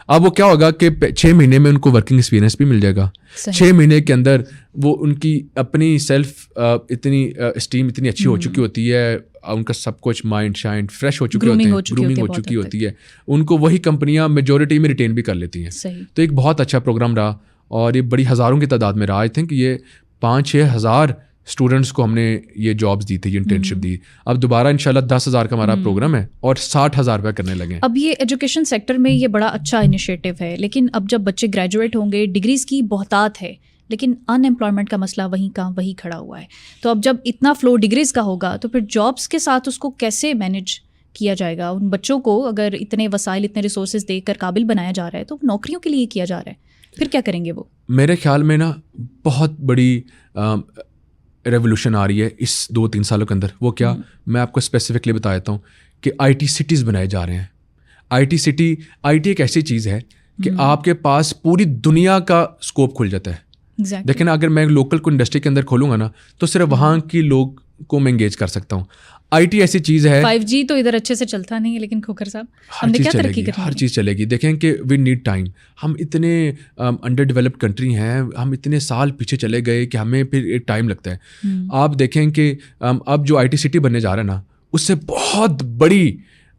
اب وہ کیا ہوگا کہ 6 مہینے میں ان کو ورکنگ ایکسپیرینس بھی مل جائے گا. 6 مہینے کے اندر وہ ان کی اپنی سیلف اتنی اسٹیم اتنی اچھی ہو چکی ہوتی ہے, ان کا سب کچھ مائنڈ شائنڈ فریش ہو چکے ہوتے ہیں, گرومنگ ہو چکی ہوتی ہے, ان کو وہی کمپنیاں میجورٹی میں ریٹین بھی کر لیتی ہیں. تو ایک بہت اچھا پروگرام رہا, اور یہ بڑی ہزاروں کی تعداد میں رہا. آئی تھنک یہ 5-6 ہزار اسٹوڈنٹس کو ہم نے یہ جابس دی تھی, یہ انٹرنشپ دی. اب دوبارہ انشاءاللہ 10,000 کا ہمارا پروگرام ہے اور 60,000 روپے کرنے لگے. اب یہ ایجوکیشن سیکٹر میں یہ بڑا اچھا انیشیٹو ہے, لیکن اب جب بچے گریجویٹ ہوں گے, ڈگریز کی بہتات ہے, لیکن ان امپلائمنٹ کا مسئلہ وہیں کا وہی کھڑا ہوا ہے. تو اب جب اتنا فلو ڈگریز کا ہوگا تو پھر جابس کے ساتھ اس کو کیسے مینیج کیا جائے گا؟ ان بچوں کو اگر اتنے وسائل اتنے ریسورسز دے کر قابل بنایا جا رہا ہے تو نوکریوں کے لیے کیا جا رہا ہے, پھر کیا کریں گے وہ؟ میرے خیال میں نا بہت بڑی ریولیوشن آ رہی ہے اس 2-3 سالوں کے اندر. وہ کیا, میں آپ کو اسپیسیفکلی بتا دیتا ہوں کہ آئی ٹی سٹیز بنائے جا رہے ہیں. آئی ٹی ایک ایسی چیز ہے کہ آپ کے پاس پوری دنیا کا اسکوپ کھل جاتا ہے. لیکن اگر میں لوکل کو انڈسٹری کے اندر کھولوں گا نا تو صرف وہاں کی لوگ کو میں انگیج کر سکتا ہوں. آئی ٹی ایسی چیز ہے, 5G تو ادھر اچھے سے چلتا نہیں ہے, لیکن کھوکھر صاحب ہم نے کیا ترقی کرنی ہے, ہر چیز چلے گی. دیکھیں کہ وی نیڈ ٹائم. ہم اتنے انڈر ڈیولپڈ کنٹری ہیں, ہم اتنے سال پیچھے چلے گئے کہ ہمیں پھر ایک ٹائم لگتا ہے. آپ دیکھیں کہ اب جو آئی ٹی سٹی بننے جا رہا ہے نا, اس سے بہت بڑی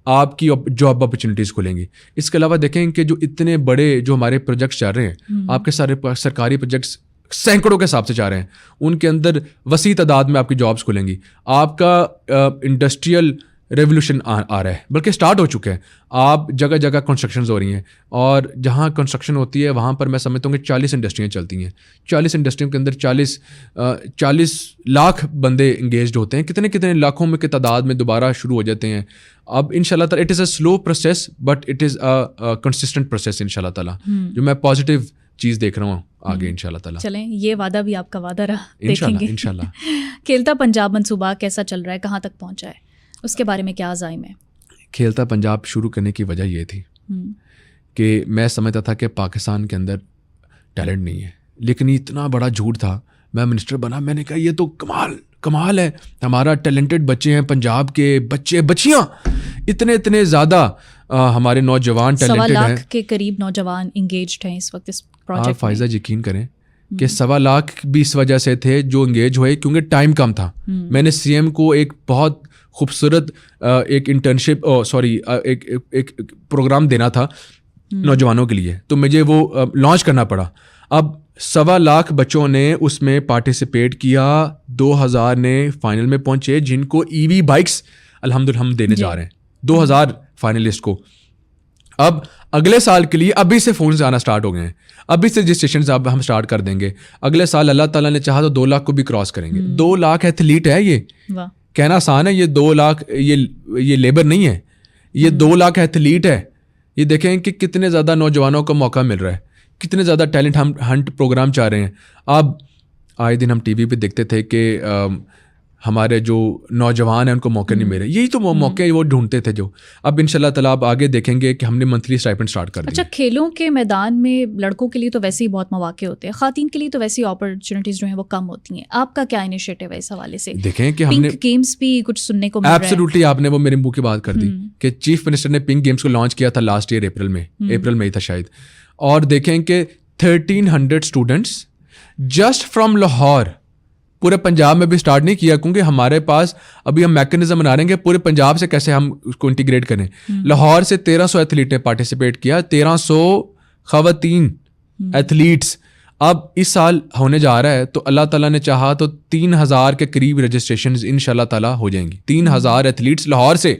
آپ کی جاب اپرچونیٹیز کھلیں گی. اس کے علاوہ دیکھیں کہ جو اتنے بڑے جو ہمارے پروجیکٹس چل رہے ہیں, آپ کے سارے سرکاری پروجیکٹس سینکڑوں کے حساب سے چاہ رہے ہیں, ان کے اندر وسیع تعداد میں آپ کی جابس کھلیں گی. آپ کا انڈسٹریل ریولیوشن آ رہا ہے, بلکہ اسٹارٹ ہو چکے ہیں. آپ جگہ جگہ کنسٹرکشنز ہو رہی ہیں, اور جہاں کنسٹرکشن ہوتی ہے وہاں پر میں سمجھتا ہوں کہ 40 انڈسٹریاں چلتی ہیں. 40 انڈسٹریوں کے اندر 40 لاکھ بندے انگیجڈ ہوتے ہیں. کتنے لاکھوں میں کی تعداد میں دوبارہ شروع ہو جاتے ہیں. اب ان شاء اللہ تعالیٰ it is a slow process but it is a consistent process in شاء اللہ تعالیٰ, جو میں پازیٹیو چیز دیکھ رہا ہوں آگے ان شاء اللہ تعالیٰ. چلیں, یہ وعدہ بھی آپ کا وعدہ رہا, دیکھیں گے انشاءاللہ. کھیلتا پنجاب منصوبہ کیسا چل رہا ہے, کہاں تک پہنچا ہے, اس کے بارے میں کیا عزائم ہے؟ کھیلتا پنجاب شروع کرنے کی وجہ یہ تھی کہ میں سمجھتا تھا کہ پاکستان کے اندر ٹیلنٹ نہیں ہے, لیکن یہ اتنا بڑا جھوٹ تھا. میں منسٹر بنا, میں نے کہا یہ تو کمال ہے, ہمارا ٹیلنٹڈ بچے ہیں, پنجاب کے بچے بچیاں اتنے زیادہ ہمارے نوجوان ٹیلنٹڈ ہیں. 1.25 لاکھ کے قریب نوجوان انگیجڈ ہیں اس وقت اس پروجیکٹ. آپ فائزہ یقین کریں کہ 1.25 لاکھ بھی اس وجہ سے تھے جو انگیج ہوئے کیونکہ ٹائم کم تھا. میں نے سی ایم کو ایک بہت خوبصورت ایک انٹرنشپ ایک پروگرام دینا تھا نوجوانوں کے لیے, تو مجھے وہ لانچ کرنا پڑا. اب 1.25 لاکھ بچوں نے اس میں پارٹیسپیٹ کیا, 2,000 نے فائنل میں پہنچے, جن کو EV بائکس الحمدللہ ہم دینے جا رہے ہیں 2,000 فائنلسٹ کو. اب اگلے سال کے لیے ابھی سے فونز آنا اسٹارٹ ہو گئے ہیں, ابھی سے رجسٹریشنز اب ہم اسٹارٹ کر دیں گے. اگلے سال اللہ تعالیٰ نے چاہا تو 2 لاکھ کو بھی کراس کریں گے. 2 لاکھ ایتھلیٹ ہے یہ, کہنا آسان ہے, یہ 2 لاکھ یہ لیبر نہیں ہے, یہ 2 لاکھ ایتھلیٹ ہے. یہ دیکھیں کہ کتنے زیادہ نوجوانوں کو موقع مل رہا ہے, کتنے زیادہ ٹیلنٹ ہنٹ پروگرام چاہ رہے ہیں. اب آئے دن ہم ٹی وی پہ دیکھتے تھے کہ ہمارے جو نوجوان ہیں ان کو موقع نہیں مل رہے, یہی تو وہ موقع وہ ڈھونڈتے تھے جو اب ان شاء اللہ تعالیٰ آپ آگے دیکھیں گے کہ ہم نے منتھلی اسٹائپنڈ اسٹارٹ کر دیا. اچھا, کھیلوں کے میدان میں لڑکوں کے لیے تو ویسے ہی بہت مواقع ہوتے ہیں, خواتین کے لیے تو ویسی اپرچونیٹیز جو ہیں وہ کم ہوتی ہیں. آپ کا کیا انیشیٹو ہے اس حوالے سے؟ دیکھیں کہ ہم نے پنک گیمز بھی کچھ سننے کو مل رہا ہے. ایبسلیوٹلی, آپ نے وہ میرے منہ کی بات کر دی کہ چیف منسٹر نے پنک گیمز کو لانچ کیا تھا لاسٹ ایئر اپریل میں تھا شاید, اور دیکھیں کہ 1300 اسٹوڈنٹس جسٹ فرام لاہور, پورے پنجاب میں بھی اسٹارٹ نہیں کیا کیونکہ ہمارے پاس ابھی ہم میکنزم بنا رہے ہیں کہ پورے پنجاب سے کیسے ہم اس کو انٹیگریٹ کریں. لاہور سے 1300 ایتھلیٹ نے پارٹیسپیٹ کیا, 1300 خواتین ایتھلیٹس. اب اس سال ہونے جا رہا ہے تو اللہ تعالیٰ نے چاہا تو 3000 کے قریب رجسٹریشنز ان شاء اللہ تعالیٰ ہو جائیں گی, 3000 ایتھلیٹس لاہور سے.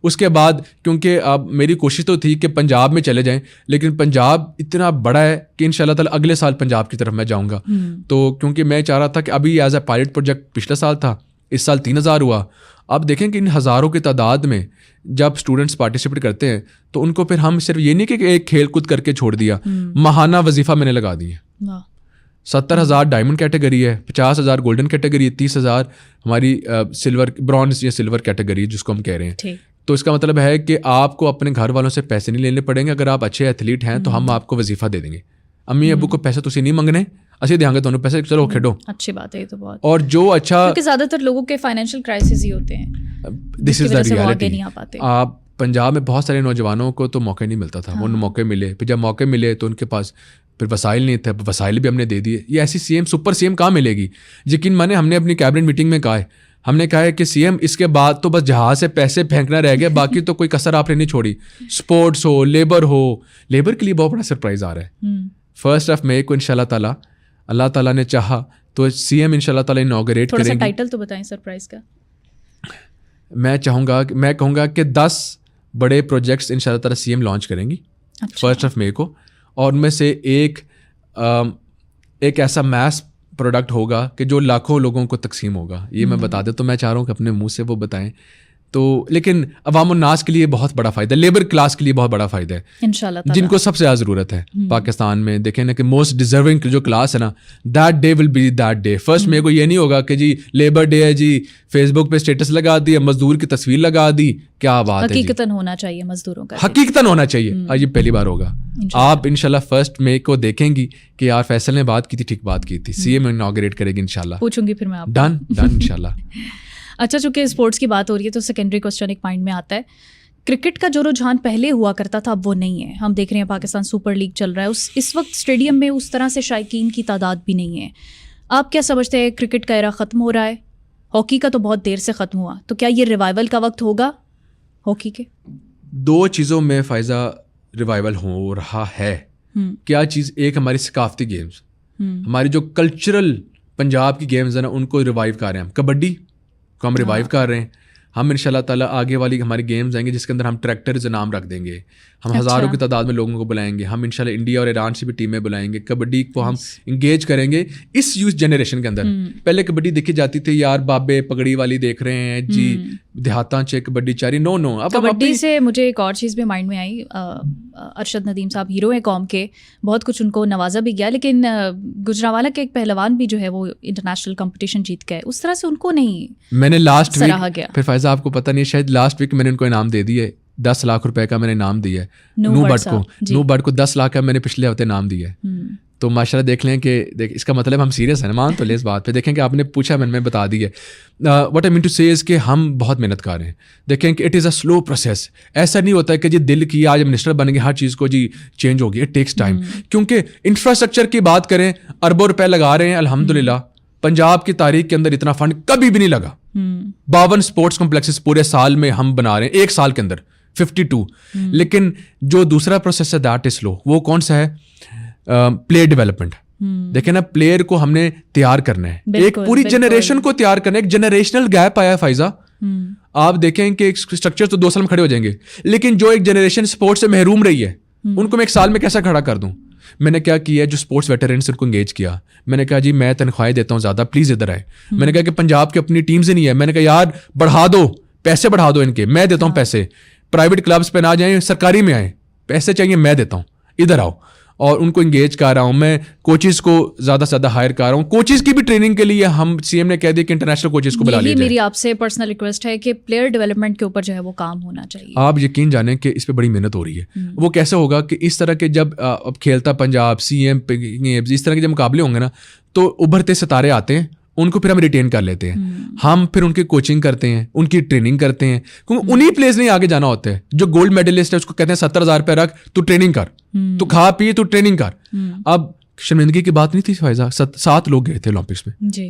اس کے بعد کیونکہ اب میری کوشش تو تھی کہ پنجاب میں چلے جائیں, لیکن پنجاب اتنا بڑا ہے کہ ان شاء اللہ تعالیٰ اگلے سال پنجاب کی طرف میں جاؤں گا. تو کیونکہ میں چاہ رہا تھا کہ ابھی ایز اے پائلٹ پروجیکٹ پچھلے سال تھا, اس سال 3000 ہوا. اب دیکھیں کہ ان ہزاروں کی تعداد میں جب اسٹوڈنٹس پارٹیسپیٹ کرتے ہیں تو ان کو پھر ہم صرف یہ نہیں کہ ایک کھیل کود کر کے چھوڑ دیا, ماہانہ وظیفہ میں نے لگا دیے. 70,000 ڈائمنڈ کیٹیگری ہے, 50,000 گولڈن کیٹیگری ہے, 30,000 ہماری سلور برونز یا سلور کیٹیگری جس کو ہم کہہ رہے ہیں. تو اس کا مطلب ہے کہ آپ کو اپنے گھر والوں سے پیسے نہیں لینے پڑیں گے. اگر آپ اچھے ایتھلیٹ ہیں تو ہم آپ کو وظیفہ دے دیں گے. امی ابو کو پیسے تسی نہیں منگنے, اسی دیں گے تو پیسے, چلو کھیڈو. اچھی بات ہے یہ تو بہت. اور جو اچھا, کیونکہ زیادہ تر لوگوں کے فائنینشیل کرائسس ہی ہوتے ہیں, دس از دا ریئلٹی. نہیں آ پاتے. آپ پنجاب میں بہت سارے نوجوانوں کو تو موقع نہیں ملتا تھا, وہ موقع ملے, پھر جب موقع ملے تو ان کے پاس پھر وسائل نہیں تھے, وسائل بھی ہم نے دے دیے. یہ ایسی C M super C M کہاں ملے گی؟ یقین مانے ہم نے اپنی کیبنٹ میٹنگ میں کہا ہے, ہم نے کہا ہے کہ سی ایم اس کے بعد تو بس جہاز سے پیسے پھینکنا رہ گیا, باقی تو کوئی کسر آپ نے نہیں چھوڑی. اسپورٹس ہو, لیبر ہو, لیبر کے لیے بہت بڑا سرپرائز آ رہا ہے. 1 مئی کو ان شاء اللہ تعالیٰ نے چاہا تو سی ایم ان شاء اللہ تعالیٰ انوگریٹ کریں گے. تھوڑا سا ٹائٹل تو بتائیں سرپرائز کا. میں کہوں گا کہ 10 بڑے پروجیکٹس ان شاء اللہ تعالیٰ سی ایم لانچ کریں گی 1 مئی کو, اور ان میں سے ایک ایسا میس پروڈکٹ ہوگا کہ جو لاکھوں لوگوں کو تقسیم ہوگا. یہ میں بتا دیں تو میں چاہ رہا ہوں کہ اپنے منہ سے وہ بتائیں تو, لیکن عوام الناس کے لیے بہت بڑا فائدہ ہے, لیبر کلاس کے لیے بہت بڑا فائدہ ہے انشاءاللہ, جن کو سب سے زیادہ ضرورت ہے پاکستان میں. دیکھیں نا کہ موسٹ ڈیزرونگ جو کلاس ہے نا, that day will be that day. 1 مئی کو یہ نہیں ہوگا کہ جی لیبر ڈے ہے, جی فیس بک پہ اسٹیٹس لگا دی, مزدور کی تصویر لگا دی, کیا بات ہے. حقیقتاً ہونا چاہیے مزدوروں کا, حقیقتاً ہونا چاہیے. یہ پہلی بار ہوگا. آپ انشاءاللہ 1 مئی کو دیکھیں گی کہ یار فیصل نے بات کی تھی, ٹھیک بات کی تھی, سی ایم انوگریٹ کرے گی انشاءاللہ. پوچھوں گی پھر میں آپ. ڈن انشاءاللہ. اچھا, چونکہ اسپورٹس کی بات ہو رہی ہے تو سیکنڈری کوسچن ایک مائنڈ میں آتا ہے. کرکٹ کا جو رجحان پہلے ہوا کرتا تھا اب وہ نہیں ہے. ہم دیکھ رہے ہیں پاکستان سپر لیگ چل رہا ہے, اس وقت اسٹیڈیم میں اس طرح سے شائقین کی تعداد بھی نہیں ہے. آپ کیا سمجھتے ہیں, کرکٹ کا ایرا ختم ہو رہا ہے؟ ہاکی کا تو بہت دیر سے ختم ہوا, تو کیا یہ ریوائول کا وقت ہوگا ہاکی کے؟ 2 چیزوں میں فائزہ ریوائول ہو رہا ہے. کیا چیز؟ ایک ہماری ثقافتی گیمز, ہماری جو کلچرل پنجاب کی گیمز ہیں نا ان کو ریوائیو کر رہے ہیں. ہم کبڈی کو ہم ریوائیو کر رہے ہیں. ہم ان شاء اللہ تعالیٰ آگے والی ہماری گیمز آئیں گے جس کے اندر ہم ٹریکٹرز نام رکھ دیں گے, ہم ہزاروں کی تعداد میں لوگوں کو بلائیں گے. ہم ان شاء اللہ انڈیا اور ایران سے بھی ٹیمیں بلائیں گے. کبڈی کو ہم انگیج کریں گے اس یوتھ جنریشن کے اندر. پہلے کبڈی دیکھی جاتی تھی یار بابے پگڑی والی دیکھ رہے ہیں جی, دیہاتاں چے کبڈی چاری, نو. اب کبڈی سے مجھے ایک اور چیز بھی مائنڈ میں آئی. ارشد ندیم صاحب ہیرو ہیں قوم کے, بہت کچھ ان کو نوازا بھی گیا, لیکن گجرانوالہ کے ایک پہلوان بھی جو ہے وہ انٹرنیشنل کمپٹیشن جیت گئے, اس طرح سے ان کو نہیں. میں نے لاسٹ سراہا گیا. پھر فائزہ آپ کو پتہ نہیں شاید لاسٹ ویک میں نے ان کو انعام دے دیے, 10 لاکھ روپے کا میں نے انعام دیا ہے. نو بٹ کو 10 لاکھ کا میں نے پچھلے ہفتے انعام دیا ہے. تو ماشاء اللہ دیکھ لیں کہ اس کا مطلب ہم سیریس ہیں, مان تو لے اس بات پہ. دیکھیں کہ آپ نے پوچھا, میں بتا دی ہے. واٹ آئی مین ٹو سے از کہ ہم بہت محنت کر رہے ہیں. دیکھیں کہ it is a slow process. ایسا نہیں ہوتا ہے کہ جی دل کی آج منسٹر بن گئے ہر چیز کو جی چینج ہوگی. It takes time. کیونکہ انفراسٹرکچر کی بات کریں, اربوں روپے لگا رہے ہیں الحمدللہ. پنجاب کی تاریخ کے اندر اتنا فنڈ کبھی بھی نہیں لگا. 52 اسپورٹس کمپلیکسز پورے سال میں ہم بنا رہے ہیں, ایک سال کے اندر 52. لیکن جو دوسرا پروسیس ہے دیٹ از سلو. وہ کون سا ہے؟ Player development. دیکھیں نا, پلیئر کو ہم نے تیار کرنا ہے, ایک پوری جنریشن کو تیار کرنا ہے. ایک جنریشنل گیپ آیا ہے فائزہ. آپ دیکھیں کہ ایک اسٹرکچر تو 2 سال میں کھڑے ہو جائیں گے, لیکن جو ایک جنریشن اسپورٹ سے محروم رہی ہے ان کو میں 1 سال میں کیسا کھڑا کر دوں؟ میں نے کیا کیا, جو اسپورٹس ویٹرنس ان کو انگیج کیا. میں نے کہا جی میں تنخواہیں دیتا ہوں زیادہ, پلیز ادھر آئے. میں نے کہا کہ پنجاب کی اپنی ٹیمز ہی نہیں ہے, میں نے کہا یار بڑھا دو, پیسے بڑھا دو ان کے, میں دیتا ہوں پیسے. پرائیویٹ کلبس پہ نہ جائیں, سرکاری میں آئیں, پیسے چاہیے میں دیتا ہوں, ادھر آؤ. اور ان کو انگیج کر رہا ہوں میں, کوچز کو زیادہ سے زیادہ ہائر کر رہا ہوں. کوچز کی بھی ٹریننگ کے لیے ہم سی ایم نے کہہ دیا کہ انٹرنیشنل کوچز کو بلا لیا جائے. میری آپ سے پرسنل ریکویسٹ ہے کہ پلیئر ڈیولپمنٹ کے اوپر جو ہے وہ کام ہونا چاہیے. آپ یقین جانیں کہ اس پہ بڑی محنت ہو رہی ہے. وہ کیسے ہوگا کہ اس طرح کے جب اب کھیلتا پنجاب, سی ایم, اس طرح کے جب مقابلے ہوں گے نا, تو ابھرتے ستارے آتے ہیں, ان کو پھر ہم ریٹین کر لیتے ہیں. ہم پھر ان کی کوچنگ کرتے ہیں, ان کی ٹریننگ کرتے ہیں, کیونکہ انہیں پلیئرز نہیں آگے جانا ہوتا ہے. جو گولڈ میڈلسٹ ہے اس کو کہتے ہیں 70,000 روپے رکھ, تو ٹریننگ کر, تو کھا پی, تو ٹریننگ کر. اب شرمندگی کی بات نہیں تھی فائزہ, 7 لوگ گئے تھے اولمپکس میں جی.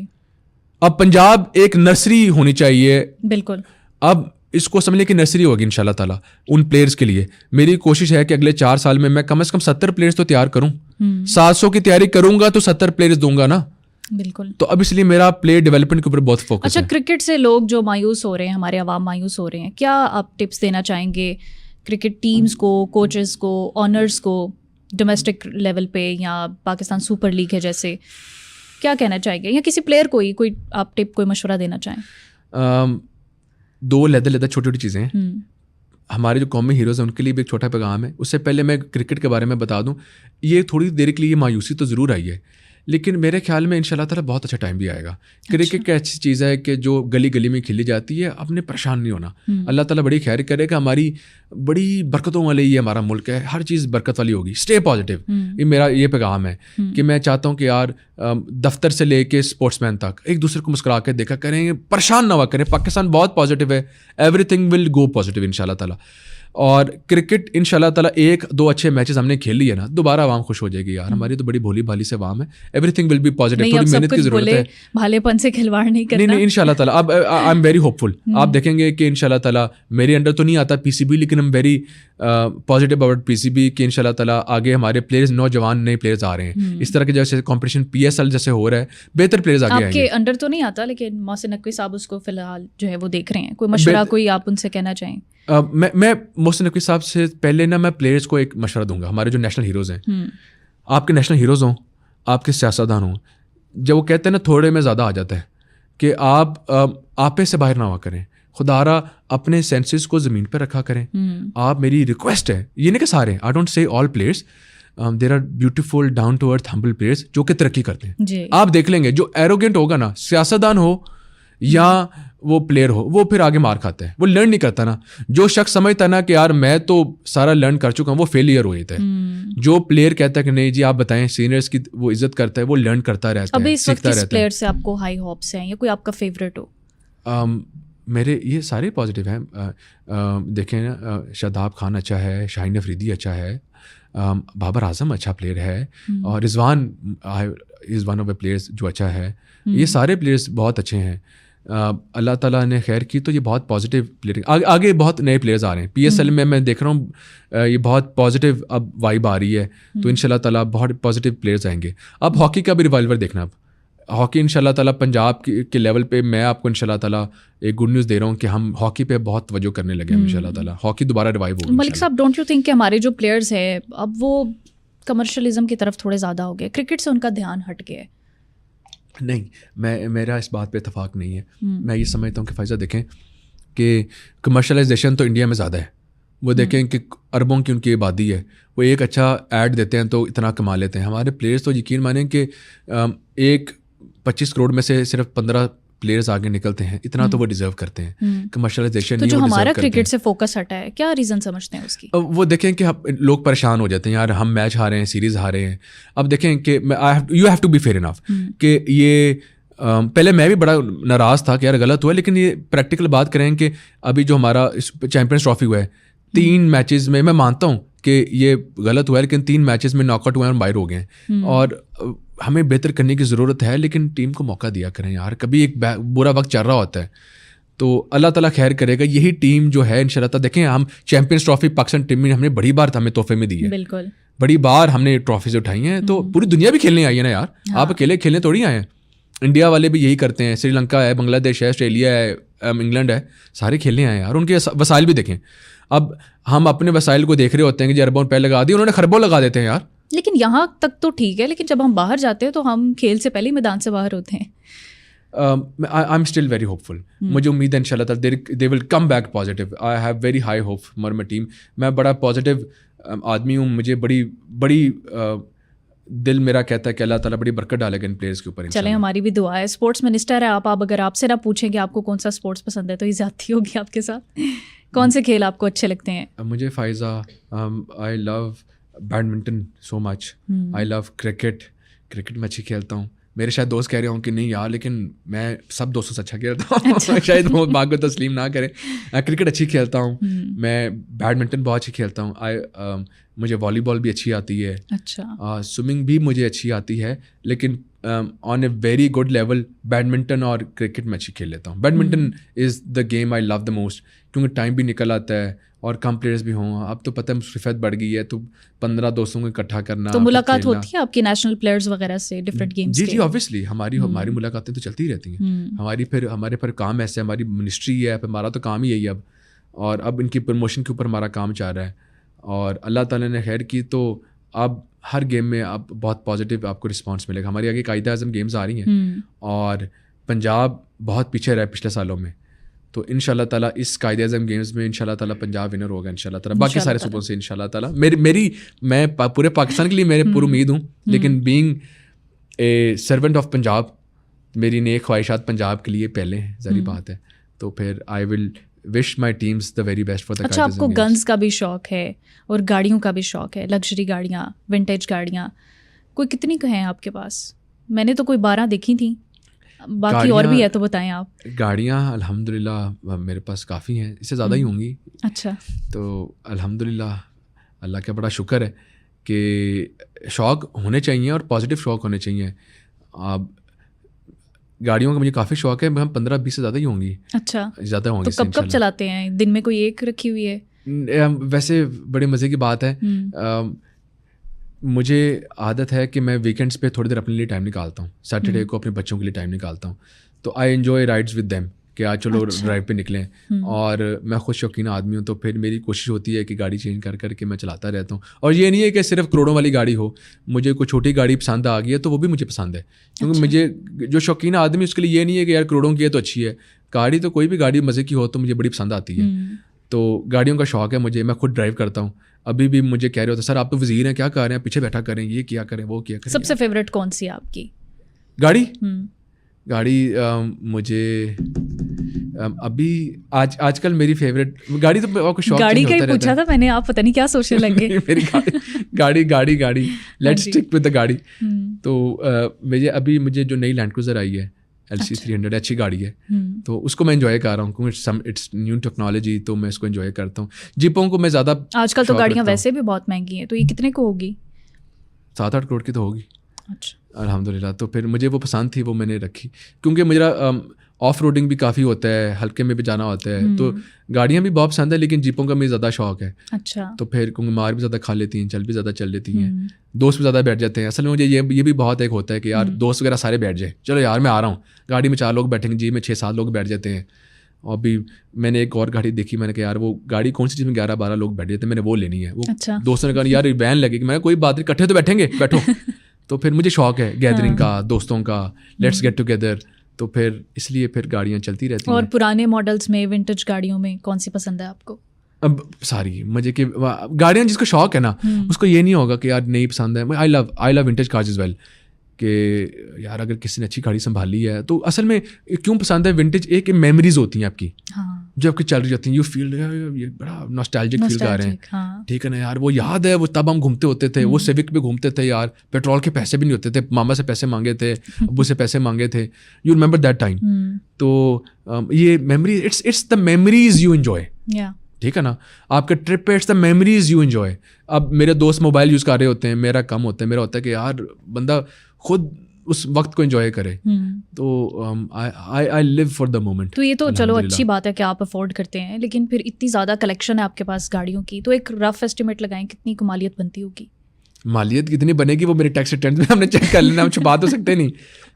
اب پنجاب ایک نرسری ہونی چاہیے. بالکل. اب اس کو سمجھ لیں کہ نرسری ہوگی انشاءاللہ تعالیٰ ان پلیئرز کے لیے. میری کوشش ہے کہ اگلے 4 سال میں کم از کم 70 پلیئرز تو تیار کروں. 700 کی تیاری کروں گا تو 70 پلیئرز دوں گا نا. بالکل. تو اب اس لیے میرا پلیئر ڈیولپمنٹ کے اوپر بہت فوکس ہے. اچھا, کرکٹ سے لوگ جو مایوس ہو رہے ہیں, ہمارے عوام مایوس ہو رہے ہیں, کیا آپ ٹپس دینا چاہیں گے کرکٹ ٹیمز کو, کوچز کو, آنرز کو, ڈومیسٹک لیول پہ یا پاکستان سپر لیگ ہے جیسے, کیا کہنا چاہیں گے, یا کسی پلیئر کو ہی کوئی آپ ٹپ, کوئی مشورہ دینا چاہیں؟ 2 چھوٹی چھوٹی چیزیں ہیں. ہمارے جو قومی ہیروز ہیں ان کے لیے بھی ایک چھوٹا پیغام ہے. اس سے پہلے میں کرکٹ کے بارے میں بتا دوں, یہ تھوڑی دیر کے لیے مایوسی تو ضرور آئی ہے, لیکن میرے خیال میں انشاءاللہ تعالیٰ بہت اچھا ٹائم بھی آئے گا. کرکٹ ایک ایسی چیز ہے کہ جو گلی گلی میں کھیلی جاتی ہے, آپ نے پریشان نہیں ہونا. اللہ تعالیٰ بڑی خیر کرے گا. ہماری بڑی برکتوں والے یہ ہمارا ملک ہے, ہر چیز برکت والی ہوگی. اسٹے پازیٹیو, یہ میرا یہ پیغام ہے کہ میں چاہتا ہوں کہ یار دفتر سے لے کے اسپورٹس مین تک ایک دوسرے کو مسکرا کے دیکھا کریں, پریشان نہ ہوا کریں. پاکستان بہت پازیٹیو ہے, ایوری تھنگ ول گو پازیٹیو انشاءاللہ تعالیٰ. اور کرکٹ ان شاء اللہ تعالیٰ 1-2 اچھے میچز ہم نے کھیل لیے نا, دوبارہ عوام خوش ہو جائے گی. یار ہماری تو بڑی بھولی بھالی سے عوام ہے, everything will be positive. تھوڑی محنت کی ضرورت ہے, بھالے پن سے کھلواڑ نہیں کرنا. نہیں ان شاء اللہ تعالیٰ. اب آئی ایم ویری ہوپ فل. آپ دیکھیں گے کہ ان شاء اللہ تعالیٰ میرے انڈر تو نہیں آتا پی سی بی, لیکن ہم very positive about P C B کہ ان شاء اللہ تعالیٰ آگے ہمارے پلیئرز, نوجوان نئے پلیئرز آ رہے ہیں. اس طرح کے جیسے کمپٹیشن PSL جیسے ہو رہا ہے, بہتر پلیئرز آگے آئیں گے. آپ کے انڈر تو نہیں آتا, لیکن محسن نقوی صاحب اس کو فی الحال جو ہے وہ دیکھ رہے ہیں. کوئی مشورہ کوئی آپ ان سے کہنا چاہیں؟ میں محسن نقوی صاحب سے پہلے نا میں پلیئرز کو ایک مشورہ دوں گا. ہمارے جو نیشنل ہیروز ہیں, آپ کے نیشنل ہیروز ہوں, آپ کے سیاستدان ہوں, جب وہ کہتے ہیں نا تھوڑے میں زیادہ آ جاتا ہے, کہ آپ آپے سے باہر نہ ہوا کریں. خدا را اپنے سینسز کو زمین پہ رکھا کریں. آپ, میری ریکویسٹ ہے, یہ نہیں کہ سارے, I don't say all players, there are beautiful down to earth humble players جو کہ ترقی کرتے ہیں. آپ دیکھ لیں گے جو ایروگینٹ ہوگا نا, سیاستدان ہو یا وہ پلیئر ہو, وہ پھر آگے مار کھاتا ہے, وہ لرن نہیں کرتا نا. جو شخص سمجھتا نا کہ یار میں تو سارا لرن کر چکا ہوں, وہ فیلئر ہو جاتا ہے. جو پلیئر کہتا ہے کہ نہیں جی آپ بتائیں, سینئرس کی وہ عزت کرتا ہے, وہ لرن کرتا رہتا ہے, سیکھتا رہتا ہے. پلیئر سے آپ کو ہائی ہوپس ہیں یا کوئی آپ کا فیوریٹ ہو؟ میرے یہ سارے پازیٹیو ہیں. دیکھیں نا, شاداب خان اچھا ہے, شاہین افریدی اچھا ہے, بابر اعظم اچھا پلیئر ہے, اور Rizwan is one of a players جو اچھا ہے. یہ سارے پلیئرس بہت اچھے ہیں. اللہ تعالیٰ نے خیر کی تو یہ بہت پازیٹیو پلیئر. آگے بہت نئے پلیئرز آ رہے ہیں. PSL میں دیکھ رہا ہوں یہ بہت پازیٹیو اب وائب آ رہی ہے, تو ان شاء اللہ تعالیٰ بہت پازیٹیو پلیئرز آئیں گے. اب ہاکی کا بھی ریوائول دیکھنا. اب ہاکی ان شاء اللہ تعالیٰ پنجاب کے لیول پہ میں آپ کو ان شاء اللہ تعالیٰ ایک گڈ نیوز دے رہا ہوں کہ ہم ہاکی پہ بہت توجہ کرنے لگے ہیں. ان شاء اللہ تعالیٰ ہاکی دوبارہ ریوائو ہوگی. ملک صاحب, ڈونٹ یو تھنک کہ ہمارے جو پلیئرز ہیں اب وہ کمرشلزم کی طرف تھوڑے زیادہ ہو گئے, کرکٹ سے ان کا دھیان ہٹ گیا ہے؟ نہیں, میرا اس بات پہ اتفاق نہیں ہے. میں یہ سمجھتا ہوں کہ فائزہ دیکھیں کہ کمرشلائزیشن تو انڈیا میں زیادہ ہے. وہ دیکھیں کہ اربوں کی ان کی آبادی ہے, وہ ایک اچھا ایڈ دیتے ہیں تو اتنا کما لیتے ہیں. ہمارے پلیئرز تو یقین مانیں کہ 25 کروڑ میں سے صرف 15 پلیئرز آگے نکلتے ہیں, اتنا تو وہ ڈیزرو کرتے ہیں. کمرشلائزیشن تو جو ہمارا کرکٹ سے فوکس ہٹا ہے, کیا ریزن سمجھتے ہیں اس کی؟ وہ دیکھیں کہ لوگ پریشان ہو جاتے ہیں, یار ہم میچ ہارے ہیں, سیریز ہارے ہیں. اب دیکھیں کہ you have to be fair enough کہ یہ پہلے میں بھی بڑا ناراض تھا کہ یار غلط ہوا ہے, لیکن یہ پریکٹیکل بات کریں کہ ابھی جو ہمارا چیمپئنز ٹرافی ہوا ہے 3 میچز میں مانتا ہوں کہ یہ غلط ہوا ہے, لیکن 3 میچز میں ناک آؤٹ ہوئے ہیں اور باہر ہو گئے ہیں. اور ہمیں بہتر کرنے کی ضرورت ہے, لیکن ٹیم کو موقع دیا کریں یار. کبھی ایک برا وقت چل رہا ہوتا ہے تو اللہ تعالیٰ خیر کرے گا. یہی ٹیم جو ہے ان شاء اللہ تعالیٰ, دیکھیں ہم چیمپئنز ٹرافی پاکستان ٹیم میں ہم نے بڑی بار ہمیں تحفے میں دی ہے, بالکل بڑی بار ہم نے ٹرافیز اٹھائی ہیں. تو پوری دنیا بھی کھیلنے آئی ہے نا یار, آپ اکیلے کھیلنے تھوڑی آئے ہیں. انڈیا والے بھی یہی کرتے ہیں, سری لنکا ہے, بنگلہ دیش ہے, آسٹریلیا ہے, انگلینڈ ہے, سارے کھیلنے آئے ہیں یار. ان کے وسائل بھی دیکھیں. اب ہم اپنے وسائل کو دیکھ رہے ہوتے ہیں کہ جی اربوں پہ لگا دی, انہوں نے خربوں لگا دیتے ہیں یار. لیکن یہاں تک تو ٹھیک ہے, لیکن جب ہم باہر جاتے ہیں تو ہم کھیل سے پہلے ہی میدان سے باہر ہوتے ہیں. I am still very hopeful. مجھے امید ہے ان شاء اللہ تعالیٰ they will come back positive. I have very high hope for my team. میں بڑا پازیٹیو آدمی ہوں. مجھے بڑی دل میرا کہتا ہے کہ اللہ تعالیٰ بڑی برکت ڈالے گا ان پلیئرس کے اوپر. چلیں, ہماری بھی دعا ہے. اسپورٹس منسٹر ہے آپ, اگر آپ سے نہ پوچھیں کہ آپ کو کون سا اسپورٹس پسند ہے تو یہ زیادتی ہوگی آپ کے ساتھ. کون سے کھیل آپ کو اچھے لگتے ہیں؟ مجھے فائزہ, آئی لو بیڈمنٹن سو مچ. آئی لو کرکٹ میں اچھی کھیلتا ہوں. میرے شاید دوست کہہ رہے ہوں کہ نہیں یار, لیکن میں سب دوستوں سے اچھا کھیلتا ہوں. شاید وہ بات کو تسلیم نہ کریں. کرکٹ اچھی کھیلتا ہوں میں, بیڈمنٹن بہت اچھی کھیلتا ہوں. مجھے والی بال بھی اچھی آتی ہے. اچھا. سوئمنگ بھی مجھے اچھی آتی ہے, لیکن on a very good level badminton اور کرکٹ میں اچھی کھیل لیتا ہوں. Badminton is the game I love the most, کیونکہ ٹائم بھی نکل آتا ہے اور کم پلیئرس بھی ہوں. اب تو پتہ ہے مصروفیت بڑھ گئی ہے, تو 15 دوستوں کو اکٹھا کرنا. تو ملاقات ہوتی ہے آپ کی نیشنل پلیئرز وغیرہ سے ڈفرینٹ گیمس کے؟ جی آبویسلی ہماری ملاقاتیں تو چلتی رہتی ہیں. ہمارے پر کام ایسے, ہماری منسٹری ہے, ہمارا تو کام ہی یہی اب, اور اب ان کی پروموشن کے اوپر ہمارا کام چل رہا ہے. اور اللہ تعالیٰ نے خیر کی تو اب ہر گیم میں اب بہت پازیٹیو آپ کو رسپانس ملے گا. ہماری آگے قائد اعظم گیمز آ رہی ہیں اور پنجاب بہت پیچھے رہا پچھلے سالوں میں, تو ان شاء اللہ تعالیٰ اس قائد اعظم گیمز میں ان شاء اللہ تعالیٰ پنجاب ونر ہوگا ان شاء اللہ تعالیٰ. باقی سارے صوبوں سے ان شاء اللہ تعالیٰ میں پورے پاکستان کے لیے میرے پوری امید ہوں, لیکن being a servant of Punjab میری نیک خواہشات پنجاب کے لیے پہلے ہیں, ظاہری بات ہے. تو پھر I will wish my teams the very best for the. اچھا, آپ کو گنز کا بھی شوق ہے اور گاڑیوں کا بھی شوق ہے, لگژری گاڑیاں, ونٹیج گاڑیاں, کوئی کتنی ہیں آپ کے پاس؟ میں نے تو کوئی 12 دیکھی تھیں, باقی اور بھی ہے تو بتائیں آپ. گاڑیاں الحمد للہ میرے پاس کافی ہیں, اس سے زیادہ ہی ہوں گی. اچھا. تو الحمد للہ اللہ کا بڑا شکر ہے کہ شوق ہونے چاہیے اور پازیٹیو شوق ہونے چاہیے. گاڑیوں کا مجھے کافی شوق ہے, ہم 15-20 سے زیادہ ہی ہوں گی. اچھا, زیادہ ہوں گی. تو کب چلاتے ہیں؟ دن میں کوئی ایک رکھی ہوئی ہے؟ ویسے بڑے مزے کی بات ہے, مجھے عادت ہے کہ میں ویکینڈس پہ تھوڑی دیر اپنے لیے ٹائم نکالتا ہوں. سیٹرڈے کو اپنے بچوں کے لیے ٹائم نکالتا ہوں, تو I enjoy rides with them کہ آج چلو ڈرائیو پہ نکلیں. اور میں خود شوقین آدمی ہوں, تو پھر میری کوشش ہوتی ہے کہ گاڑی چینج کر کے میں چلاتا رہتا ہوں. اور یہ نہیں ہے کہ صرف کروڑوں والی گاڑی ہو, مجھے کوئی چھوٹی گاڑی پسند آ گئی ہے تو وہ بھی مجھے پسند ہے. کیونکہ مجھے جو شوقین آدمی اس کے لیے یہ نہیں ہے کہ یار کروڑوں کی ہے تو اچھی ہے. گاڑی تو کوئی بھی گاڑی مزے کی ہو تو مجھے بڑی پسند آتی ہے. تو گاڑیوں کا شوق ہے مجھے, میں خود ڈرائیو کرتا ہوں. ابھی بھی مجھے کہہ رہے ہوتے سر آپ تو وزیر ہیں, کیا کر رہے ہیں, پیچھے بیٹھا کریں, یہ کیا کریں, وہ کیا کریں. سب سے فیوریٹ کون سی آپ کی گاڑی؟ مجھے ابھی آج کل میری فیوریٹ گاڑی تو آپ کو شوق گاڑی کا ہی پوچھا تھا میں نے, آپ پتہ نہیں کیا سوچنے لگے. میری گاڑی لیٹس اسٹک ود دا گاڑی. تو مجھے جو نئی لینڈ کروزر آئی ہے LC 300 اچھی گاڑی ہے, تو اس کو میں انجوائے کر رہا ہوں کیونکہ اٹس نیو ٹیکنالوجی, تو میں اس کو انجوائے کرتا ہوں. جیپوں کو میں زیادہ, آج کل تو گاڑیاں ویسے بھی بہت مہنگی ہیں, تو یہ کتنے کو ہوگی؟ 7-8 کروڑ کی تو ہوگی. اچھا, الحمد للہ. تو پھر مجھے وہ پسند تھی, وہ میں نے رکھی, کیونکہ میرا آف روڈنگ بھی کافی ہوتا ہے, ہلکے میں بھی جانا ہوتا ہے. تو گاڑیاں بھی بہت پسند ہے, لیکن جیپوں کا مجھے زیادہ شوق ہے. اچھا. تو پھر کیونکہ مار بھی زیادہ کھا لیتی ہیں, چل بھی زیادہ چل لیتی ہیں, دوست بھی زیادہ بیٹھ جاتے ہیں. اصل میں مجھے یہ بھی بہت ایک ہوتا ہے کہ یار دوست وغیرہ سارے بیٹھ جائیں, چلو یار میں آ رہا ہوں. گاڑی میں 4 لوگ بیٹھیں گے, جی میں 6-7 لوگ بیٹھ جاتے ہیں. اور بھی میں نے ایک اور گاڑی دیکھی, میں نے کہا یار وہ گاڑی کون سی چیز میں 11-12 لوگ بیٹھ جاتے ہیں, میں نے وہ لینی ہے. وہ دوستوں نے کہا یار وین لگے گی, میں نے کوئی بات نہیں, کٹھے تو بیٹھیں گے, بیٹھو. تو پھر مجھے شوق ہے گیدرنگ کا, دوستوں کا, لیٹس گیٹ ٹوگیدر. تو پھر اس لیے پھر گاڑیاں چلتی رہتی ہیں. اور پرانے ماڈلس میں, ونٹیج گاڑیوں میں کون سی پسند ہے آپ کو؟ اب ساری مجھے کہ گاڑیاں جس کو شوق ہے نا, اس کو یہ نہیں ہوگا کہ یار نہیں پسند ہے. آئی لو ونٹیج کارز از ویل, کہ یار اگر کسی نے اچھی گاڑی سنبھالی ہے تو اصل میں کیوں پسند ہے ونٹیج, ایک میموریز ہوتی ہیں آپ کی جو آپ کی چل رہی ہوتی ہیں, یو فیل یہ بڑا ناسٹیلجک فیل کر رہے ہیں, ٹھیک ہے نا یار. وہ یاد ہے وہ تب ہم گھومتے ہوتے تھے, وہ سیوک پہ گھومتے تھے یار, پیٹرول کے پیسے بھی نہیں ہوتے تھے, ماما سے پیسے مانگے تھے, ابو سے پیسے مانگے تھے, یو ریمبر دیٹ ٹائم. تو یہ memory, it's the memories you enjoy, ٹھیک ہے نا. آپ کے ٹرپ پہ it's the memories you enjoy. اب میرے دوست موبائل یوز کر رہے ہوتے ہیں, میرا کم ہوتا ہے, میرا ہوتا ہے کہ یار بندہ خود اس وقت کو انجوائے کرے. تو آئی لیو فار دا مومنٹ. تو یہ تو چلو اچھی بات ہے کہ آپ افورڈ کرتے ہیں, لیکن پھر اتنی زیادہ کلیکشن ہے آپ کے پاس گاڑیوں کی, تو ایک رف ایسٹیمیٹ لگائیں کتنی کو مالیت بنتی ہوگی؟ مالیت کتنی بنے گی وہ میرے ٹیکس ریٹرن میں ہم نے چیک کر لینا, ہم چھپا تو سکتے نہیں.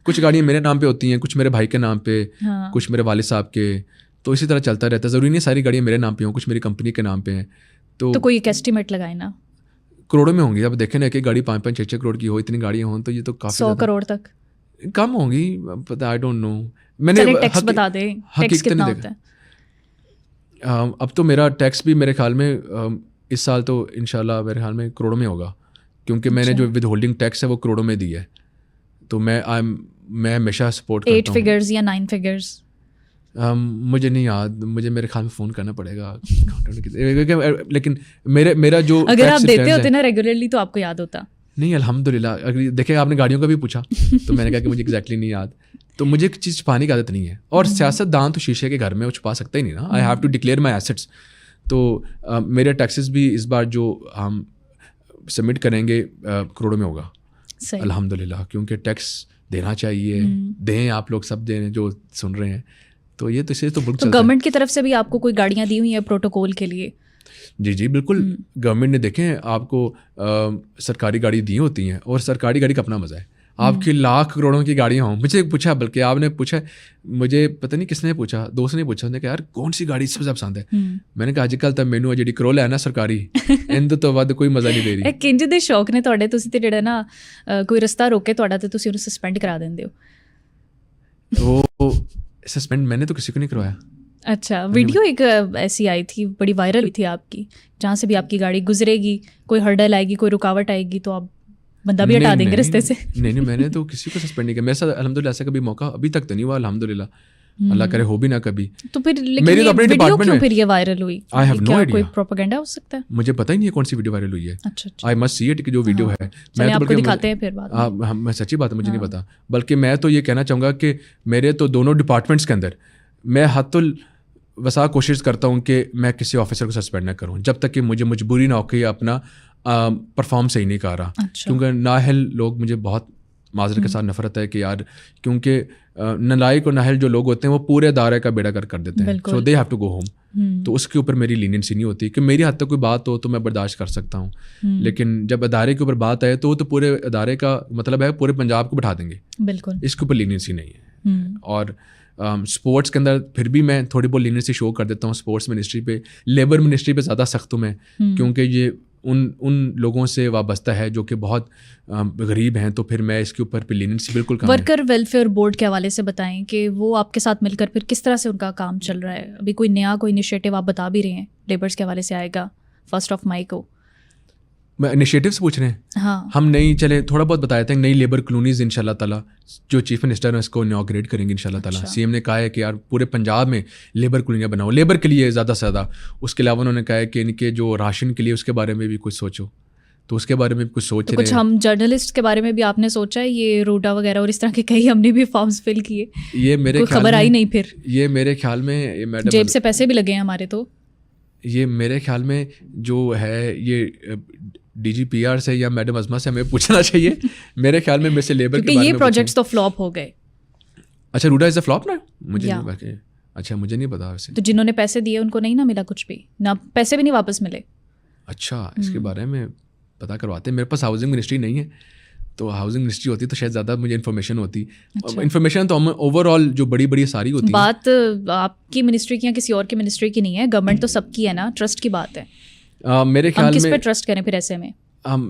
کچھ گاڑیاں میرے نام پہ ہوتی ہیں, کچھ میرے بھائی کے نام پہ, کچھ میرے والد صاحب کے, تو اسی طرح چلتا رہتا ہے. ضروری نہیں ساری گاڑیاں میرے نام پہ ہوں, کچھ میری کمپنی کے نام پہ ہیں. تو کوئی ایک ایسٹیمیٹ لگائیں نا, کروڑوں میں ہوں گی. اب دیکھیں نا کہ گاڑی 5-5-6 کروڑ کی ہو, اتنی گاڑیاں ہوں تو یہ تو کافی 100 کروڑ تک کم ہوں گی. پتہ آئی ڈونٹ نو. میں نے ٹیکس بتا دیں, ٹیکس کتنا ہوتا ہے؟ اب تو میرا ٹیکس بھی میرے خیال میں اس سال تو انشاءاللہ میرے خیال میں کروڑوں میں ہوگا, کیونکہ میں نے جو ود ہولڈنگ ٹیکس ہے وہ کروڑوں میں دی ہے. تو میں ہمیشہ سپورٹ کرتا ہوں. 8 فگرز یا 9 فگرز؟ مجھے نہیں یاد, مجھے میرے خیال میں فون کرنا پڑے گا, لیکن میرا جو اگر آپ دیتے ہوتے نا ریگولرلی تو آپ کو یاد ہوتا. نہیں الحمدللہ. اگر دیکھیں آپ نے گاڑیوں کا بھی پوچھا تو میں نے کہا کہ مجھے ایگزیکٹلی نہیں یاد. تو مجھے ایک چیز چھپانے کی عادت نہیں ہے, اور سیاست دان تو شیشے کے گھر میں وہ چھپا سکتا ہی نہیں نا. I have to declare my assets. تو میرے ٹیکسز بھی اس بار جو ہم سبمٹ کریں گے کروڑوں میں ہوگا الحمدللہ, کیونکہ ٹیکس دینا چاہیے, دیں آپ لوگ سب دیں جو سن رہے ہیں. تو یہ تو اسے تو بالکل گورنمنٹ کی طرف سے بھی آپ کو کوئی گاڑیاں دی ہوئی ہیں پروٹوکول کے لیے؟ جی بالکل. گورنمنٹ نے دیکھیں آپ کو سرکاری گاڑی دی ہوتی ہیں, اور سرکاری گاڑی کا اپنا مزہ ہے. آپ کی لاکھ کروڑوں کی گاڑیاں ہوں. مجھے پوچھا, بلکہ آپ نے پوچھا, مجھے پتہ نہیں کس نے پوچھا, دوست نے پوچھا, نے کہا یار کون سی گاڑی سب سے پسند ہے؟ میں نے کہا اج کل ਤਾਂ ਮੈਨੂੰ ਜਿਹੜੀ ਕਰੋਲਾ ਹੈ ਨਾ ਸਰਕਾਰੀ, ਇਹਦੇ ਤੋਂ ਵੱਧ ਕੋਈ ਮਜ਼ਾ ਨਹੀਂ ਦੇ ਰਹੀ. ਇਹ ਕਿੰਜ ਦੇ ਸ਼ੌਕ ਨੇ ਤੁਹਾਡੇ, ਤੁਸੀਂ ਤੇ ਜਿਹੜਾ ਨਾ ਕੋਈ ਰਸਤਾ ਰੋਕੇ ਤੁਹਾਡਾ ਤੇ ਤੁਸੀਂ ਉਹਨੂੰ ਸਸਪੈਂਡ ਕਰਾ ਦਿੰਦੇ ਹੋ. وہ سسپینڈ میں نے تو کسی کو نہیں کروایا. اچھا, ویڈیو ایک ایسی آئی تھی بڑی وائرل ہوئی تھی آپ کی, جہاں سے بھی آپ کی گاڑی گزرے گی, کوئی ہرڈل آئے گی, کوئی رکاوٹ آئے گی تو آپ بندہ بھی ہٹا دیں گے رستے سے. نہیں میں نے تو کسی کو سسپینڈ نہیں کیا. میرے ساتھ الحمدللہ ایسا کبھی موقع ابھی تک تو نہیں ہوا الحمدللہ, اللہ کرے ہو بھی نہ کبھی. تو پھر لیکن یہ ویڈیو کیوں پھر یہ وائرل ہوئی؟ کیا کوئی پروپیگنڈا ہو سکتا ہے؟ مجھے پتہ ہی نہیں ہے کون سی ویڈیو وائرل ہوئی ہے. اچھا آئی مسٹ سی اٹ کہ جو ویڈیو ہے میں آپ کو دکھاتے ہیں پھر بعد میں. میں سچی بات ہے مجھے نہیں پتا. بلکہ میں تو یہ کہنا چاہوں گا کہ میرے تو دونوں ڈپارٹمنٹس کے اندر میں حد الوسع کوشش کرتا ہوں کہ میں کسی آفیسر کو سسپینڈ نہ کروں جب تک کہ مجھے مجبوری نہ ہو کہ اپنا پرفارم صحیح نہیں کر رہا. کیونکہ نااہل لوگ, مجھے بہت معذرت کے ساتھ نفرت ہے کہ یار, کیونکہ نالائق اور نااہل جو لوگ ہوتے ہیں وہ پورے ادارے کا بیڑا کر دیتے ہیں. So they have to go home. تو اس کے اوپر میری لینینسی نہیں ہوتی کہ میری حد تک کوئی بات ہو تو میں برداشت کر سکتا ہوں, لیکن جب ادارے کے اوپر بات آئے تو وہ تو پورے ادارے کا مطلب ہے پورے پنجاب کو بٹھا دیں گے. بالکل اس کے اوپر لینینسی نہیں ہے. اور اسپورٹس کے اندر پھر بھی میں تھوڑی بہت لینینسی شو کر دیتا ہوں. اسپورٹس منسٹری پہ, لیبر منسٹری پہ زیادہ سخت ہوں میں, کیونکہ یہ ان لوگوں سے وابستہ ہے جو کہ بہت غریب ہیں. تو پھر میں اس کے اوپر پہ لینینسی بالکل کم ہے. ورکر ویلفیئر بورڈ کے حوالے سے بتائیں کہ وہ آپ کے ساتھ مل کر پھر کس طرح سے ان کا کام چل رہا ہے؟ ابھی کوئی نیا کوئی انیشیٹو آپ بتا بھی رہے ہیں لیبرس کے حوالے سے آئے گا 1 مئی کو. میں انیشیٹو سے پوچھ رہے ہیں. ہاں ہم نئی چلے تھوڑا بہت بتایا تھا, نئی لیبر کالونیز ان شاء اللہ تعالیٰ جو چیف منسٹر ہیں اس کو انوگریٹ کریں گے ان شاء اللہ تعالیٰ. سی ایم نے کہا ہے کہ یار پورے پنجاب میں لیبر کالونیاں بناؤ, لیبر کے لیے زیادہ سے زیادہ. اس کے علاوہ انہوں نے کہا ہے کہ ان کے جو راشن کے لیے اس کے بارے میں بھی کچھ سوچو. تو اس کے بارے میں بھی کچھ سوچ رہے ہیں. کچھ ہم جرنلسٹ کے بارے میں بھی آپ نے سوچا ہے, یہ روڈا وغیرہ اور اس طرح کے کئی ہم نے بھی فارمز فل کیے, یہ میرے خبر آئی نہیں. پھر یہ میرے خیال میں جیب سے پیسے بھی لگے ہیں ہمارے. تو یہ میرے خیال میں جو ہے یہ ڈی جی پی آر سے یا میڈم ازما سے ہمیں پوچھنا چاہیے. میرے خیال میں سے لیبر کے یہ پروجیکٹس تو فلاپ ہو گئے. اچھا روڈا از اے فلاپ نا؟ مجھے اچھا مجھے نہیں پتا ویسے. تو جنہوں نے پیسے دیے ان کو نہیں نہ ملا کچھ بھی, نہ پیسے بھی نہیں واپس ملے. اچھا اس کے بارے میں پتہ کرواتے ہیں. میرے پاس ہاؤسنگ منسٹری نہیں ہے, تو ہاؤسنگ منسٹری ہوتی تو شاید زیادہ مجھے انفارمیشن ہوتی. انفارمیشن تو اوور آل جو بڑی بڑی ساری ہوتی ہے. بات آپ کی منسٹری کی یا کسی اور کی منسٹری کی نہیں ہے, گورنمنٹ تو سب کی ہے نا, ٹرسٹ کی بات ہے. میرے خیال میں کس پہ ٹرسٹ کریں پھر ایسے میں؟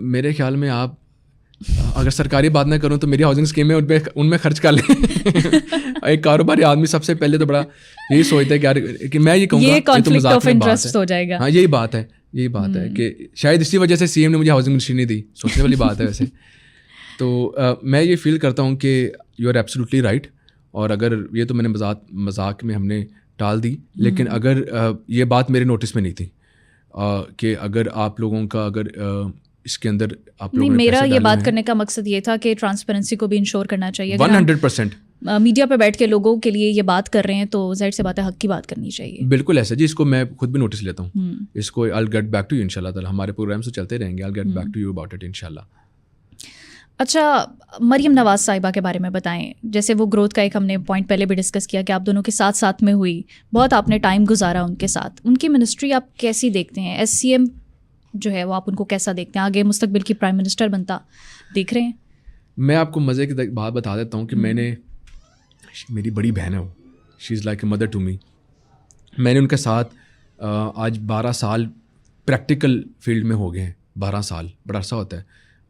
میرے خیال میں آپ اگر سرکاری بات نہ کروں تو میری ہاؤسنگ اسکیم ہے ان میں خرچ کر لیں. ایک کاروباری آدمی سب سے پہلے تو بڑا یہی سوچتا ہے کہ یار کہ میں یہ کہوں گا, یہ کانفلکٹ آف انٹرسٹ ہو جائے گا. ہاں یہی بات ہے کہ شاید اسی وجہ سے سی ایم نے مجھے ہاؤسنگ منسٹری نہیں دی. سوچنے والی بات ہے ویسے. تو میں یہ فیل کرتا ہوں کہ یو آر ایبسلیوٹلی رائٹ. اور اگر یہ تو میں نے مذاق میں ہم نے ٹال دی, لیکن اگر یہ بات میرے نوٹس میں نہیں تھی کہ اگر آپ لوگوں کا اگر اس کے اندر آپ لوگوں نے میرا یہ بات کرنے کا مقصد یہ تھا کہ ٹرانسپیرنسی کو بھی انشور کرنا چاہیے. 100% میڈیا پہ بیٹھ کے لوگوں کے لیے یہ بات کر رہے ہیں تو ظاہر سی بات ہے حق کی بات کرنی چاہیے. بالکل ایسا جی, اس کو میں خود بھی نوٹس لیتا ہوں. اس کو I'll get back to you انشاء اللہ تعالیٰ. ہمارے پروگرامس تو چلتے رہیں گے. I'll get back to you about it انشاء اللہ. اچھا مریم نواز صاحبہ کے بارے میں بتائیں. جیسے وہ گروتھ کا ایک ہم نے پوائنٹ پہلے بھی ڈسکس کیا کہ آپ دونوں کے ساتھ ساتھ میں ہوئی, بہت آپ نے ٹائم گزارا ان کے ساتھ. ان کی منسٹری آپ کیسی دیکھتے ہیں؟ ایس سی ایم جو ہے وہ آپ ان کو کیسا دیکھتے ہیں؟ آگے مستقبل کی پرائم منسٹر بنتا دیکھ رہے ہیں؟ میں آپ کو مزے کی بات بتا دیتا ہوں کہ میں نے, میری بڑی بہن ہے وہ, she is like a mother to me. میں نے ان کے ساتھ آج 12 سال پریکٹیکل فیلڈ میں ہو گئے ہیں. 12 سال بڑا عرصہ ہوتا ہے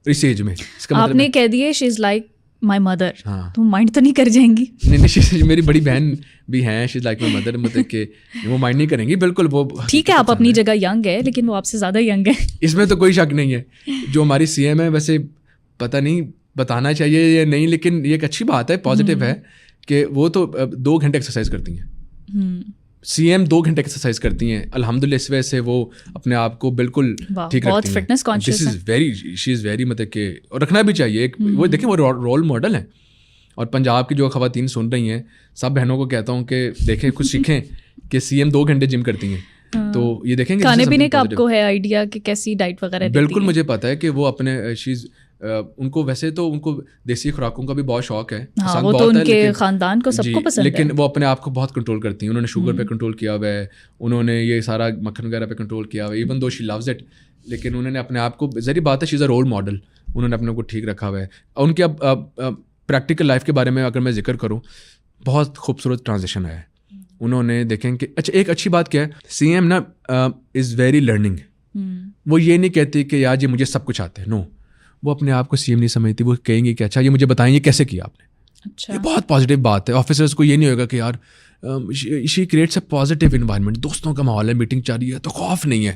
اس ایج میں. اس کا آپ نے کہہ دیے شی از لائک مائی مدر, ہاں تو مائنڈ تو نہیں کر جائیں گی؟ نہیں میری بڑی بہن بھی ہیں, شی از لائک مائی مدر, مطلب کہ وہ مائنڈ نہیں کریں گی بالکل. وہ ٹھیک ہے آپ اپنی جگہ ینگ ہے, لیکن وہ آپ سے زیادہ ینگ ہے. اس میں تو کوئی شک نہیں ہے. جو ہماری سی ایم ہے, ویسے پتہ نہیں بتانا چاہیے یا نہیں, لیکن یہ ایک اچھی بات ہے, پازیٹیو ہے کہ وہ تو 2 گھنٹے ایکسرسائز کرتی ہیں. سی ایم 2 گھنٹے ایکسرسائز کرتی ہیں الحمد للہ. اس وجہ سے وہ اپنے آپ کو بالکل ٹھیک رکھتی ہیں. Fitness conscious she is very مطلب کہ اور رکھنا بھی چاہیے ایک. وہ دیکھیں وہ رول ماڈل ہیں. اور پنجاب کی جو خواتین سن رہی ہیں, سب بہنوں کو کہتا ہوں کہ دیکھیں کچھ سیکھیں کہ سی ایم 2 گھنٹے جم کرتی ہیں. تو یہ دیکھیں گے کھانے پینے کا آپ کو ہے آئیڈیا کہ کیسی ڈائٹ وغیرہ؟ بالکل مجھے پتا ہے کہ وہ اپنے ان کو ویسے تو ان کو دیسی خوراکوں کا بھی بہت شوق ہے, وہ تو ان کے خاندان کو سب کو پسند ہے, لیکن وہ اپنے آپ کو بہت کنٹرول کرتی ہیں. انہوں نے شوگر پہ کنٹرول کیا ہوا ہے, انہوں نے یہ سارا مکھن وغیرہ پہ کنٹرول کیا ہوا ہے, even though she loose it. لیکن انہوں نے اپنے آپ کو, ظاہری بات ہے شی از اے رول ماڈل, انہوں نے اپنے کو ٹھیک رکھا ہوا ہے. ان کی اب پریکٹیکل لائف کے بارے میں اگر میں ذکر کروں, بہت خوبصورت ٹرانزیشن ہے. انہوں نے دیکھیں کہ اچھا ایک اچھی بات کیا ہے, سی ایم نا از ویری لرننگ. وہ یہ نہیں کہتی کہ یار یہ مجھے سب کچھ آتا ہے, نو. وہ اپنے آپ کو سی ایم نہیں سمجھتی, وہ کہیں گی کہ اچھا یہ مجھے بتائیں یہ کیسے کیا آپ نے. یہ بہت پازیٹیو بات ہے. آفیسرس کو یہ نہیں ہوگا کہ یار شی کریٹس اے پازیٹیو انوائرمنٹ, دوستوں کا ماحول ہے, میٹنگ چل رہی ہے تو خوف نہیں ہے,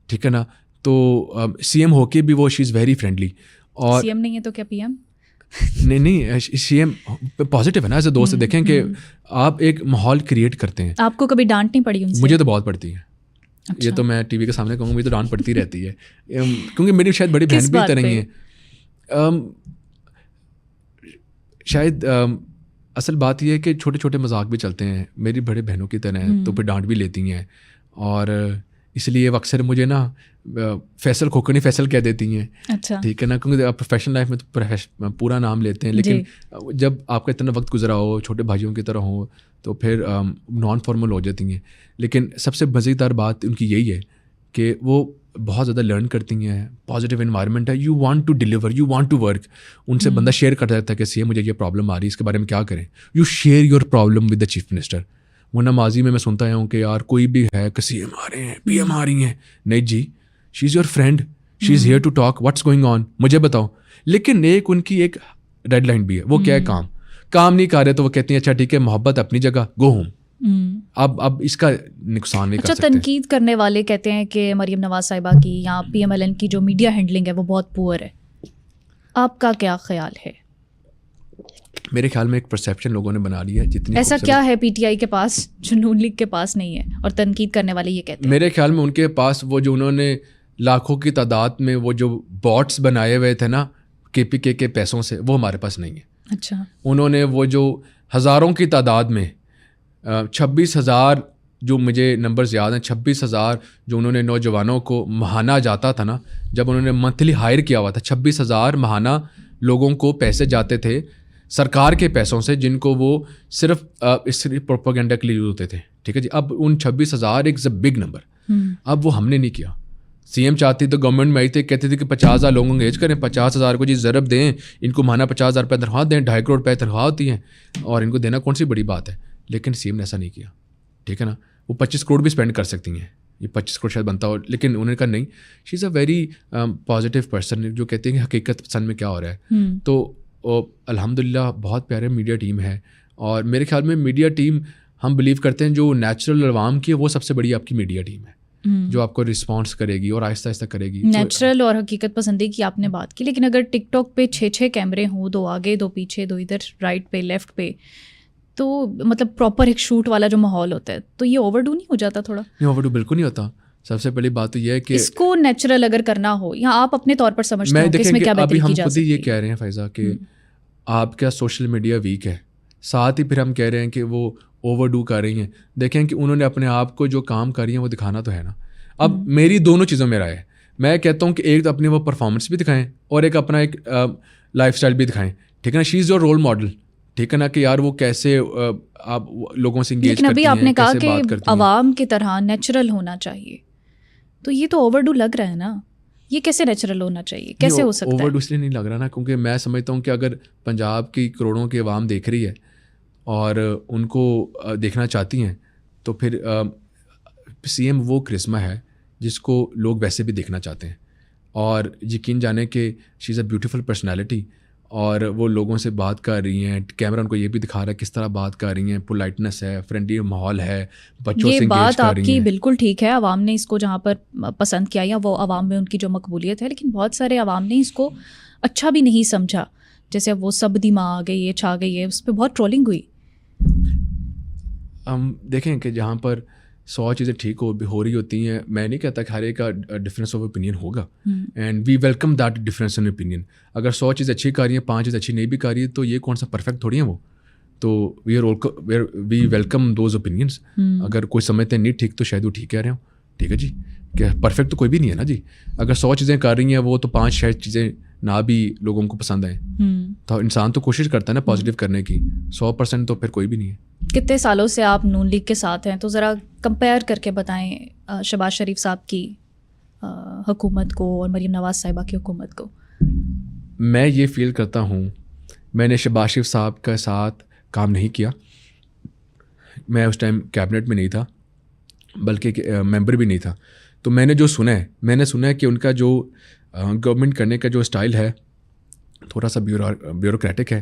ٹھیک ہے نا. تو سی ایم ہو کے بھی وہ شی از ویری فرینڈلی. اور سی ایم نہیں ہے تو کیا پی ایم؟ نہیں سی ایم پازیٹیو ہے نا. ایسے دوست دیکھیں کہ آپ ایک ماحول کریٹ کرتے ہیں. آپ کو کبھی ڈانٹ نہیں پڑی ان سے؟ مجھے تو بہت پڑتی ہے. یہ تو میں ٹی وی کے سامنے کہوں گا, مجھے تو ڈانٹ پڑتی رہتی ہے, کیونکہ میری شاید بڑی بہن بھی طرح ہی ہے. شاید اصل بات یہ ہے کہ چھوٹے چھوٹے مذاق بھی چلتے ہیں, میری بڑے بہنوں کی طرح ہیں, تو پھر ڈانٹ بھی لیتی ہیں. اور اس لیے وہ اکثر مجھے نا فیصل کھوکھنی فیصل کہہ دیتی ہیں. اچھا ٹھیک ہے نا, کیونکہ آپ پروفیشنل لائف میں تو پورا نام لیتے ہیں, لیکن جب آپ کا اتنا وقت گزرا ہو, چھوٹے بھائیوں کی طرح ہو, تو پھر نان فارمل ہو جاتی ہیں. لیکن سب سے مزیدار بات ان کی یہی ہے کہ وہ بہت زیادہ لرن کرتی ہیں. پازیٹیو انوائرمنٹ ہے, you want to deliver, you want to work. ان سے بندہ شیئر کرتا رہتا ہے کہ سی مجھے یہ پرابلم آ رہی ہے, اس کے بارے میں کیا کریں. You share your problem with the chief minister. ورنہ ماضی میں سنتا آیا ہوں کہ یار کوئی بھی ہے کہ سی ایم آ رہے ہیں, پی ایم آ رہی ہیں, نہیں جی, she is your friend, she is here to talk, what's going on, مجھے بتاؤ. لیکن ایک ان کی ایک ڈیڈ لائن بھی ہے, وہ کیا ہے, کام نہیں کر رہے تو وہ کہتی ہیں اچھا ٹھیک ہے, محبت اپنی جگہ, گو ہوم. اب اس کا نقصان نہیں کر سکتے. تنقید کرنے والے کہتے ہیں کہ مریم نواز صاحبہ کی یا پی ایم ایل این کی جو میڈیا ہینڈلنگ ہے وہ بہت پور ہے. آپ کا کیا خیال ہے؟ میرے خیال میں ایک پرسیپشن لوگوں نے بنا لی ہے. جتنی ایسا کیا ہے پی ٹی آئی کے پاس جو نون لیگ کے پاس نہیں ہے, اور تنقید کرنے والے یہ کہتے ہیں؟ میرے خیال میں ان کے پاس وہ جو انہوں نے لاکھوں کی تعداد میں وہ جو باٹس بنائے ہوئے تھے نا کے پی کے پیسوں سے, وہ ہمارے پاس نہیں ہے. اچھا. انہوں نے وہ جو ہزاروں کی تعداد میں 26,000 جو مجھے نمبرز یاد ہیں, 26,000 جو انہوں نے نوجوانوں کو ماہانہ جاتا تھا نا, جب انہوں نے منتھلی ہائر کیا ہوا تھا, 26,000 ماہانہ لوگوں کو پیسے جاتے تھے سرکار کے پیسوں سے, جن کو وہ صرف اس پروپیگنڈا کے لیے یوز ہوتے تھے. ٹھیک ہے جی. اب ان 26,000 ایک بگ نمبر, اب وہ ہم نے نہیں کیا. سی ایم چاہتی تو گورنمنٹ میں آئی تھی, کہتے تھے کہ 50,000 لوگوں کو انگیج کریں, 50,000 کو جی ضرب دیں, ان کو ماہانہ 50,000 روپے تنخواہ دیں, 2.5 کروڑ روپے تنخواہ ہوتی ہیں, اور ان کو دینا کون سی بڑی بات ہے. لیکن سی ایم نے ایسا نہیں کیا. ٹھیک ہے نا. وہ 25 کروڑ بھی اسپینڈ کر سکتی ہیں, یہ 25 کروڑ شاید بنتا ہو, لیکن انہوں نے کہا نہیں. شی از اے ویری پازیٹیو پرسن, جو کہتے ہیں کہ حقیقت پسند میں کیا ہو رہا ہے. تو الحمد للہ بہت پیارے میڈیا ٹیم ہے, اور میرے خیال میں میڈیا ٹیم ہم بلیو کرتے ہیں جو نیچرل عوام کی ہے, وہ سب سے بڑی آپ کی میڈیا ٹیم ہے, جو آپ کو رسپانس کرے گی اور آہستہ آہستہ کرے گی. نیچرل اور حقیقت پسندی کی آپ نے بات کی, لیکن اگر ٹک ٹاک پہ 6 کیمرے ہوں, 2 آگے 2 پیچھے 2 ادھر, رائٹ پہ لیفٹ پہ, تو مطلب پراپر ایک شوٹ والا جو ماحول ہوتا ہے, تو یہ اوور ڈو نہیں ہو جاتا تھوڑا؟ نہیں, اوور ڈو بالکل نہیں ہوتا. سب سے پہلی بات تو یہ ہے کہ اس کو نیچرل اگر کرنا ہو, یا آپ اپنے طور پر سمجھتے ہیں کہ اس میں کیا بہتری کی جا سکتی ہے؟ ہم خود ہی یہ کہہ رہے ہیں فائزہ کہ آپ کا سوشل میڈیا ویک ہے, ساتھ ہی پھر ہم کہہ رہے ہیں کہ وہ اوور ڈو کر رہی ہیں. دیکھیں کہ انہوں نے اپنے آپ کو جو کام کر رہی ہیں وہ دکھانا تو ہے نا. اب میری دونوں چیزوں میں رائے ہے. میں کہتا ہوں کہ ایک تو اپنی وہ پرفارمنس بھی دکھائیں, اور ایک اپنا ایک لائف اسٹائل بھی دکھائیں. ٹھیک ہے نا. شی از یور رول ماڈل. ٹھیک ہے نا, کہ یار وہ کیسے آپ لوگوں سے انگیج کرتی ہیں, لیکن ابھی آپ نے کہا کہ عوام کی طرح نیچرل ہونا چاہیے, تو یہ تو اوور ڈو لگ رہا ہے نا. یہ کیسے نیچرل ہونا چاہیے, کیسے ہو سکتا ہے؟ اوور ڈو اس لیے نہیں لگ رہا نا, کیونکہ میں سمجھتا ہوں کہ اگر پنجاب کی کروڑوں کی عوام دیکھ رہی ہے اور ان کو دیکھنا چاہتی ہیں, تو پھر سی ایم وہ کرسمہ ہے جس کو لوگ ویسے بھی دیکھنا چاہتے ہیں. اور یقین جانے کہ شی از اے بیوٹیفل پرسنالٹی, اور وہ لوگوں سے بات کر رہی ہیں, کیمرہ ان کو یہ بھی دکھا رہا ہے کس طرح بات کر رہی ہیں, پولائٹنس ہے, فرینڈلی ماحول ہے, بچوں سے یہ انگیج بات کر آپ رہی کی ہیں. بالکل ٹھیک ہے, عوام نے اس کو جہاں پر پسند کیا یا وہ عوام میں ان کی جو مقبولیت ہے, لیکن بہت سارے عوام نے اس کو اچھا بھی نہیں سمجھا. جیسے اب وہ سبدی ماں آ گئی ہے, چھا گئی ہے, اس پہ بہت ٹرولنگ ہوئی. ہم دیکھیں کہ جہاں پر 100 چیزیں ٹھیک ہو رہی ہوتی ہیں, میں نہیں کہتا کہ ہر ایک کا ڈفرینس آف اوپینین ہوگا, and we welcome that difference in opinion. اگر 100 چیزیں اچھی کر رہی ہیں, 5 چیزیں اچھی نہیں بھی کر رہی ہے, تو یہ کون سا پرفیکٹ تھوڑی ہیں وہ. تو وی ویلکم دوز اوپینینس. اگر کوئی سمجھتے ہیں نہیں ٹھیک تو شاید وہ ٹھیک کہہ رہے ہوں, ٹھیک ہے جی, کہ پرفیکٹ تو کوئی بھی نہیں ہے نا جی. اگر 100 چیزیں کر رہی ہیں وہ, تو 5 شاید چیزیں نہ بھی لوگوں کو پسند آئیں. تو انسان تو کوشش کرتا ہے نا پازیٹیو کرنے کی, 100% تو پھر کوئی بھی نہیں ہے. کتنے سالوں سے آپ نون لیگ کے ساتھ ہیں, تو ذرا کمپیئر کر کے بتائیں شہباز شریف صاحب کی حکومت کو اور مریم نواز صاحبہ کی حکومت کو. میں یہ فیل کرتا ہوں, میں نے شہباز شریف صاحب کے ساتھ کام نہیں کیا. میں اس ٹائم کیبنٹ میں نہیں تھا, بلکہ ممبر بھی نہیں تھا. تو میں نے جو سنا ہے کہ ان کا جو گورنمنٹ کرنے کا جو اسٹائل ہے تھوڑا سا بیوروکریٹک ہے,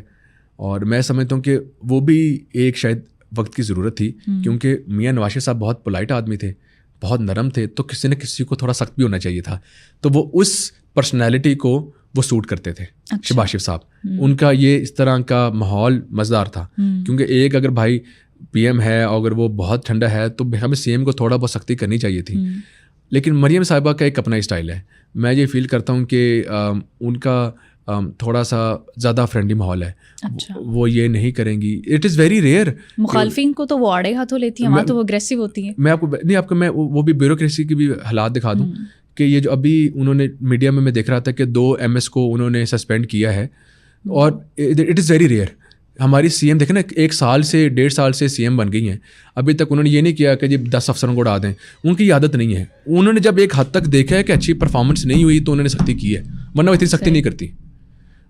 اور میں سمجھتا ہوں کہ وہ بھی ایک شاید وقت کی ضرورت تھی, کیونکہ میاں نواز شریف صاحب بہت پولائٹ آدمی تھے, بہت نرم تھے, تو کسی نہ کسی کو تھوڑا سخت بھی ہونا چاہیے تھا. تو وہ اس پرسنالٹی کو وہ سوٹ کرتے تھے شہباز شریف صاحب. ان کا یہ اس طرح کا ماحول مزدار تھا, کیونکہ ایک اگر بھائی پی ایم ہے اور اگر وہ بہت ٹھنڈا ہے تو ہمیں سی ایم کو تھوڑا بہت سختی کرنی چاہیے تھی. لیکن مریم صاحبہ کا ایک اپنا اسٹائل ہے. میں یہ فیل کرتا ہوں کہ ان کا تھوڑا سا زیادہ فرینڈلی ماحول ہے. وہ یہ نہیں کریں گی, اٹ از ویری ریئر. مخالفین کو تو وہ آڑے ہاتھوں لیتی ہیں, وہاں تو وہ اگریسو ہوتی ہیں. میں آپ کو میں وہ بھی بیوروکریسی کی بھی حالات دکھا دوں کہ یہ جو ابھی انہوں نے میڈیا میں دیکھ رہا تھا کہ 2 MS کو انہوں نے سسپینڈ کیا ہے, اور اٹ از ویری ریئر. ہماری سی ایم دیکھیں نا, 1 سال سے 1.5 سال سے سی ایم بن گئی ہیں, ابھی تک انہوں نے یہ نہیں کیا کہ جی 10 افسروں کو اڑا دیں. ان کی عادت نہیں ہے. انہوں نے جب ایک حد تک دیکھا ہے کہ اچھی پرفارمنس نہیں ہوئی تو انہوں نے سختی کی ہے, ورنہ وہ اتنی سختی نہیں کرتی.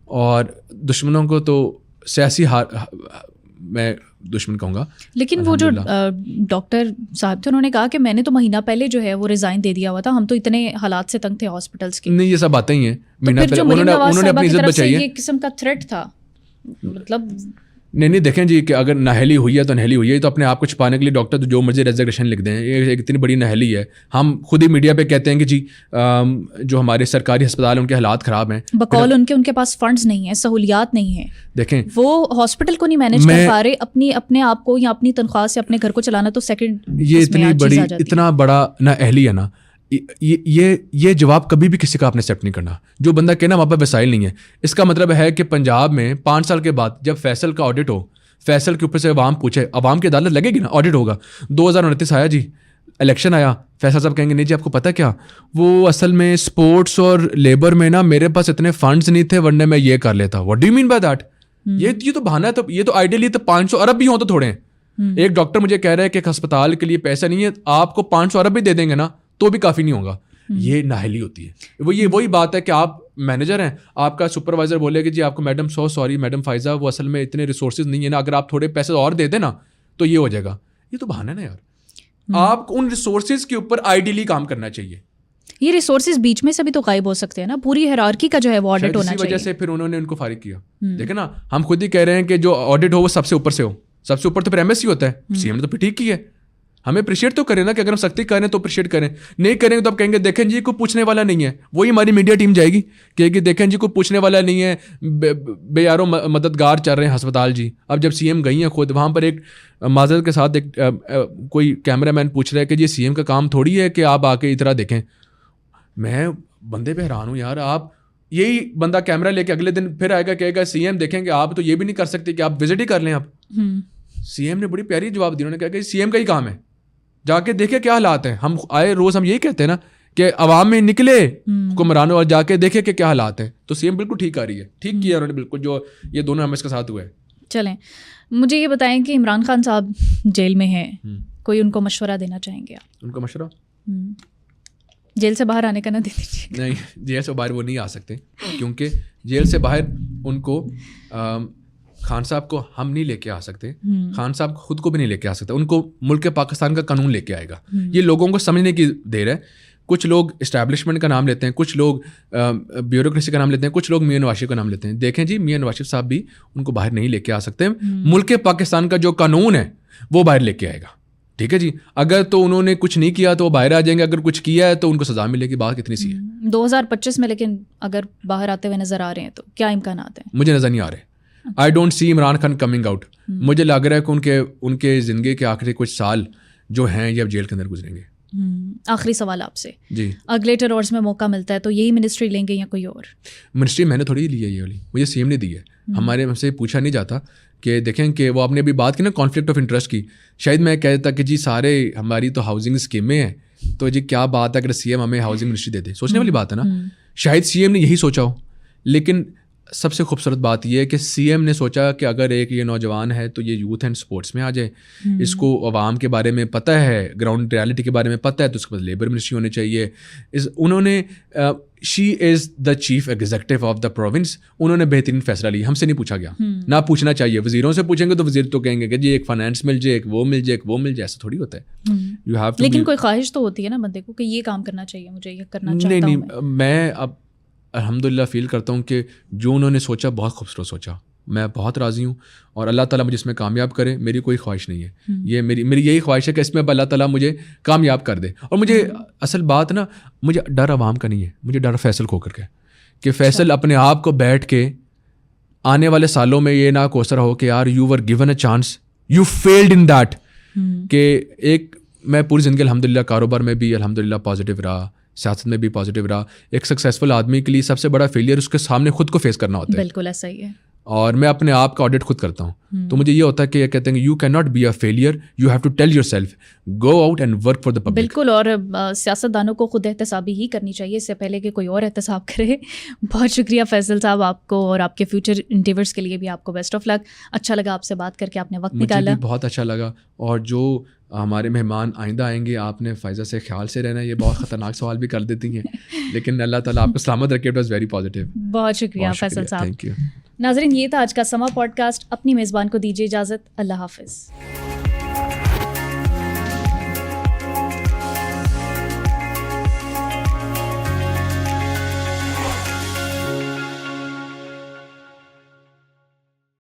اور دشمنوں کو تو سیاسی میں دشمن کہوں گا. لیکن وہ جو ڈاکٹر صاحب تھے, انہوں نے کہا کہ میں نے تو مہینہ پہلے جو ہے وہ ریزائن دے دیا ہوا تھا, ہم تو اتنے حالات سے تنگ تھے ہاسپٹلس کے. نہیں, یہ سب باتیں ہی ہیں. مہینہ پہلے انہوں نے اپنی عزت بچائی ہے. یہ قسم کا تھریٹ تھا, مطلب نہیں دیکھیں جی کہ اگر نااہلی ہوئی ہے تو نااہلی ہوئی ہے, تو اپنے آپ کو چھپانے کے لیے ڈاکٹر تو جو مرضی ریزگریشن لکھ دیں. یہ ایک اتنی بڑی نااہلی ہے. ہم خود ہی میڈیا پہ کہتے ہیں کہ جی جو ہمارے سرکاری ہسپتال ہیں ان کے حالات خراب ہیں, بقول ان کے پاس فنڈز نہیں ہیں, سہولیات نہیں ہیں. دیکھیں وہ ہاسپٹل کو نہیں مینیج کر پا رہے, اپنے آپ کو یا اپنی تنخواہ سے اپنے گھر کو چلانا تو سیکنڈ. یہ اتنا بڑا نااہلی ہے نا, یہ جواب کبھی بھی کسی کا آپ نے ایکسیپٹ نہیں کرنا. جو بندہ کہنا وہاں پہ وسائل نہیں ہے, اس کا مطلب ہے کہ پنجاب میں 5 سال کے بعد جب فیصل کا آڈٹ ہو, فیصل کے اوپر سے عوام پوچھے, عوام کی عدالت لگے گی نا, آڈٹ ہوگا. 2029 آیا جی, الیکشن آیا, فیصل صاحب کہیں گے نہیں جی آپ کو پتہ کیا, وہ اصل میں اسپورٹس اور لیبر میں نا میرے پاس اتنے فنڈز نہیں تھے ورنہ میں یہ کر لیتا. What do you mean by that? یہ تو بہانا ہے. تو یہ تو آئیڈیلی تو 500 ارب بھی ہوں تو تھوڑے ہیں. ایک ڈاکٹر مجھے کہہ رہا ہے کہ ایک ہسپتال کے لیے پیسہ نہیں ہے, آپ کو 500 ارب بھی دے دیں گے نا تو بھی کافی نہیں ہوگا. یہ نااہلی ہوتی ہے. وہی بات ہے کہ آپ مینیجر ہیں, آپ کا سپروائزر بولے کہ جی آپ کو میڈم سوری میڈم فائزہ, وہ اصل میں اتنے ریسورسز نہیں ہے نا, اگر آپ تھوڑے پیسے اور دے دیں نا تو یہ ہو جائے گا. یہ تو بہانہ ہے نا یار. آپ کو ان ریسورسز کے اوپر آئیڈیلی کام کرنا چاہیے. یہ ریسورسز بیچ میں سے بھی تو غائب ہو سکتے ہیں نا, پوری ہیرارکی کا جو ہے وہ آڈٹ ہونا چاہیے. اسی وجہ سے پھر انہوں نے ان کو فارغ کیا. دیکھیں نا, ہم خود ہی کہہ رہے ہیں کہ جو آڈٹ ہو وہ سب سے اوپر سے ہو. سب سے اوپر تو پھر ایم ایس سی ہوتا ہے. سی ایم نے تو پھر ٹھیک کی ہے. ہمیں اپریشیٹ تو کریں نا, کہ اگر ہم سختی کریں تو اپریشیٹ کریں, نہیں کریں گے تو آپ کہیں گے دیکھیں جی کوئی پوچھنے والا نہیں ہے. وہی ہماری میڈیا ٹیم جائے گی کہ دیکھیں جی کوئی پوچھنے والا نہیں ہے, بے یارو مددگار چل رہے ہیں ہسپتال جی. اب جب سی ایم گئی ہیں خود, وہاں پر ایک معذرت کے ساتھ ایک کوئی کیمرہ مین پوچھ رہا ہے کہ جی سی ایم کا کام تھوڑی ہے کہ آپ آ کے اتنا دیکھیں. میں بندے پہ حیران ہوں یار. آپ یہی بندہ کیمرہ لے کے اگلے دن پھر آئے گا, کہے گا سی ایم دیکھیں گے, آپ تو یہ بھی نہیں کر سکتے کہ آپ وزٹ ہی کر لیں. آپ سی ایم نے بڑی پیاری جواب دیا, انہوں نے کہا کہ سی ایم کا ہی کام ہے, جا کے دیکھے کیا حالات ہیں. ہم آئے روز ہم یہی کہتے ہیں نا کہ عوام میں نکلے حکمرانوں اور جا کے دیکھے کہ کیا حالات ہیں. تو سی ایم بالکل ٹھیک آ رہی ہے, ٹھیک کیا انہوں نے بالکل, جو یہ دونوں ہم اس کے ساتھ ہوئے. چلیں مجھے یہ بتائیں کہ عمران خان صاحب جیل میں ہیں, کوئی ان کو مشورہ دینا چاہیں گے آپ؟ ان کا مشورہ جیل سے باہر آنے کا نہ دے دیجیے. نہیں, جیل سے باہر وہ نہیں آ سکتے, کیونکہ جیل سے باہر ان کو خان صاحب کو ہم نہیں لے کے آ سکتے. خان صاحب خود کو بھی نہیں لے کے آ سکتے. ان کو ملک پاکستان کا قانون لے کے آئے گا. یہ لوگوں کو سمجھنے کی دیر ہے. کچھ لوگ اسٹیبلشمنٹ کا نام لیتے ہیں, کچھ لوگ بیوروکریسی کا نام لیتے ہیں, کچھ لوگ میاں نواز شریف کا نام لیتے ہیں. دیکھیں جی, میاں نواز شریف صاحب بھی ان کو باہر نہیں لے کے آ سکتے. ملک پاکستان کا جو قانون ہے وہ باہر لے کے آئے گا. ٹھیک ہے جی, اگر تو انہوں نے کچھ نہیں کیا تو وہ باہر آ جائیں گے, اگر کچھ کیا ہے تو ان کو سزا ملے گی. بات کتنی سی ہے 2025 میں, لیکن اگر باہر آتے ہوئے نظر آ رہے ہیں تو کیا امکانات ہیں؟ مجھے نظر نہیں آ رہے. I don't see Imran Khan coming out. مجھے لگ رہا ہے کہ ان کے زندگی کے آخری کچھ سال جو ہیں یہ اب جیل کے اندر گزریں گے. آخری سوال آپ سے, جی, اگلے ٹرورز میں موقع ملتا ہے تو یہی منسٹری لیں گے یا کوئی اور؟ منسٹری میں نے تھوڑی لی ہے, یہ والی مجھے سی ایم نے دی ہے. ہمارے ہم سے پوچھا نہیں جاتا کہ دیکھیں کہ وہ آپ نے ابھی بات کی نا کانفلکٹ آف انٹرسٹ کی, شاید میں کہہ دیتا کہ جی سارے ہماری تو ہاؤسنگ اسکیمیں ہیں, تو جی کیا بات ہے اگر سی ایم ہمیں ہاؤسنگ منسٹری دے دے. سوچنے والی بات ہے نا. شاید سی ایم نے یہی سوچا ہو, لیکن سب سے خوبصورت بات یہ ہے کہ سی ایم نے سوچا کہ اگر ایک یہ نوجوان ہے تو یہ یوتھ اینڈ اسپورٹس میں آ جائے, اس کو عوام کے بارے میں پتہ ہے, گراؤنڈ ریالٹی کے بارے میں پتہ ہے, تو اس کے پاس لیبر منسٹری ہونے چاہیے. انہوں نے she is the chief executive of the province, انہوں نے بہترین فیصلہ لیا, ہم سے نہیں پوچھا گیا, نہ پوچھنا چاہیے. وزیروں سے پوچھیں گے تو وزیر تو کہیں گے کہ جی ایک فائنانس مل جائے, ایک وہ مل جائے, ایک وہ مل جائے. ایسا تھوڑی ہوتا ہے. یو ہیو ٹو, لیکن کوئی خواہش تو ہوتی ہے نا بندے کو کہ یہ کام کرنا چاہیے, مجھے یہ کرنا چاہتا ہوں. نہیں, میں اب الحمدللہ فیل کرتا ہوں کہ جو انہوں نے سوچا بہت خوبصورت سوچا. میں بہت راضی ہوں اور اللہ تعالیٰ مجھے اس میں کامیاب کرے. میری کوئی خواہش نہیں ہے, یہ میری یہی خواہش ہے کہ اس میں اللہ تعالیٰ مجھے کامیاب کر دے. اور مجھے اصل بات نا, مجھے ڈر عوام کا نہیں ہے, مجھے ڈر فیصل کھو کر کے, کہ فیصل اپنے آپ کو بیٹھ کے آنے والے سالوں میں یہ نہ کوسر ہو کہ یار you were given a chance, you field in that. کہ ایک میں پوری زندگی الحمدللہ کاروبار میں بھی الحمدللہ پازیٹیو رہا, سیاست میں بھی پازیٹیو رہا. ایک سکسیزفل آدمی کے لیے سب سے بڑا فیلئر اس کے سامنے خود کو فیس کرنا ہوتا ہے. بالکل ایسا ہی ہے. اور میں اپنے آپ کا آڈٹ خود کرتا ہوں, تو مجھے یہ ہوتا ہے کہ یہ کہتے ہیں you can not be a failure, you have to tell yourself go out and work for the public. بالکل, اور سیاست دانوں کو خود احتسابی ہی کرنی چاہیے اس سے پہلے کہ کوئی اور احتساب کرے. بہت شکریہ فیصل صاحب آپ کو, اور آپ کے فیوچر انڈیورس کے لیے بھی آپ کو بیسٹ آف لک. اچھا لگا آپ سے بات کر کے, آپ نے وقت نکالا. مجھے بھی بہت اچھا لگا. اور جو ہمارے مہمان آئندہ آئیں گے, آپ نے فائزہ سے خیال سے رہنا ہے. یہ بہت خطرناک سوال بھی کر دیتی ہیں, لیکن اللہ تعالیٰ آپ کو سلامت رکھے. It was very positive. بہت شکریہ فیصل صاحب. Thank you. ناظرین, یہ تھا آج کا سما پوڈ کاسٹ. اپنی میزبان کو دیجیے اجازت. اللہ حافظ.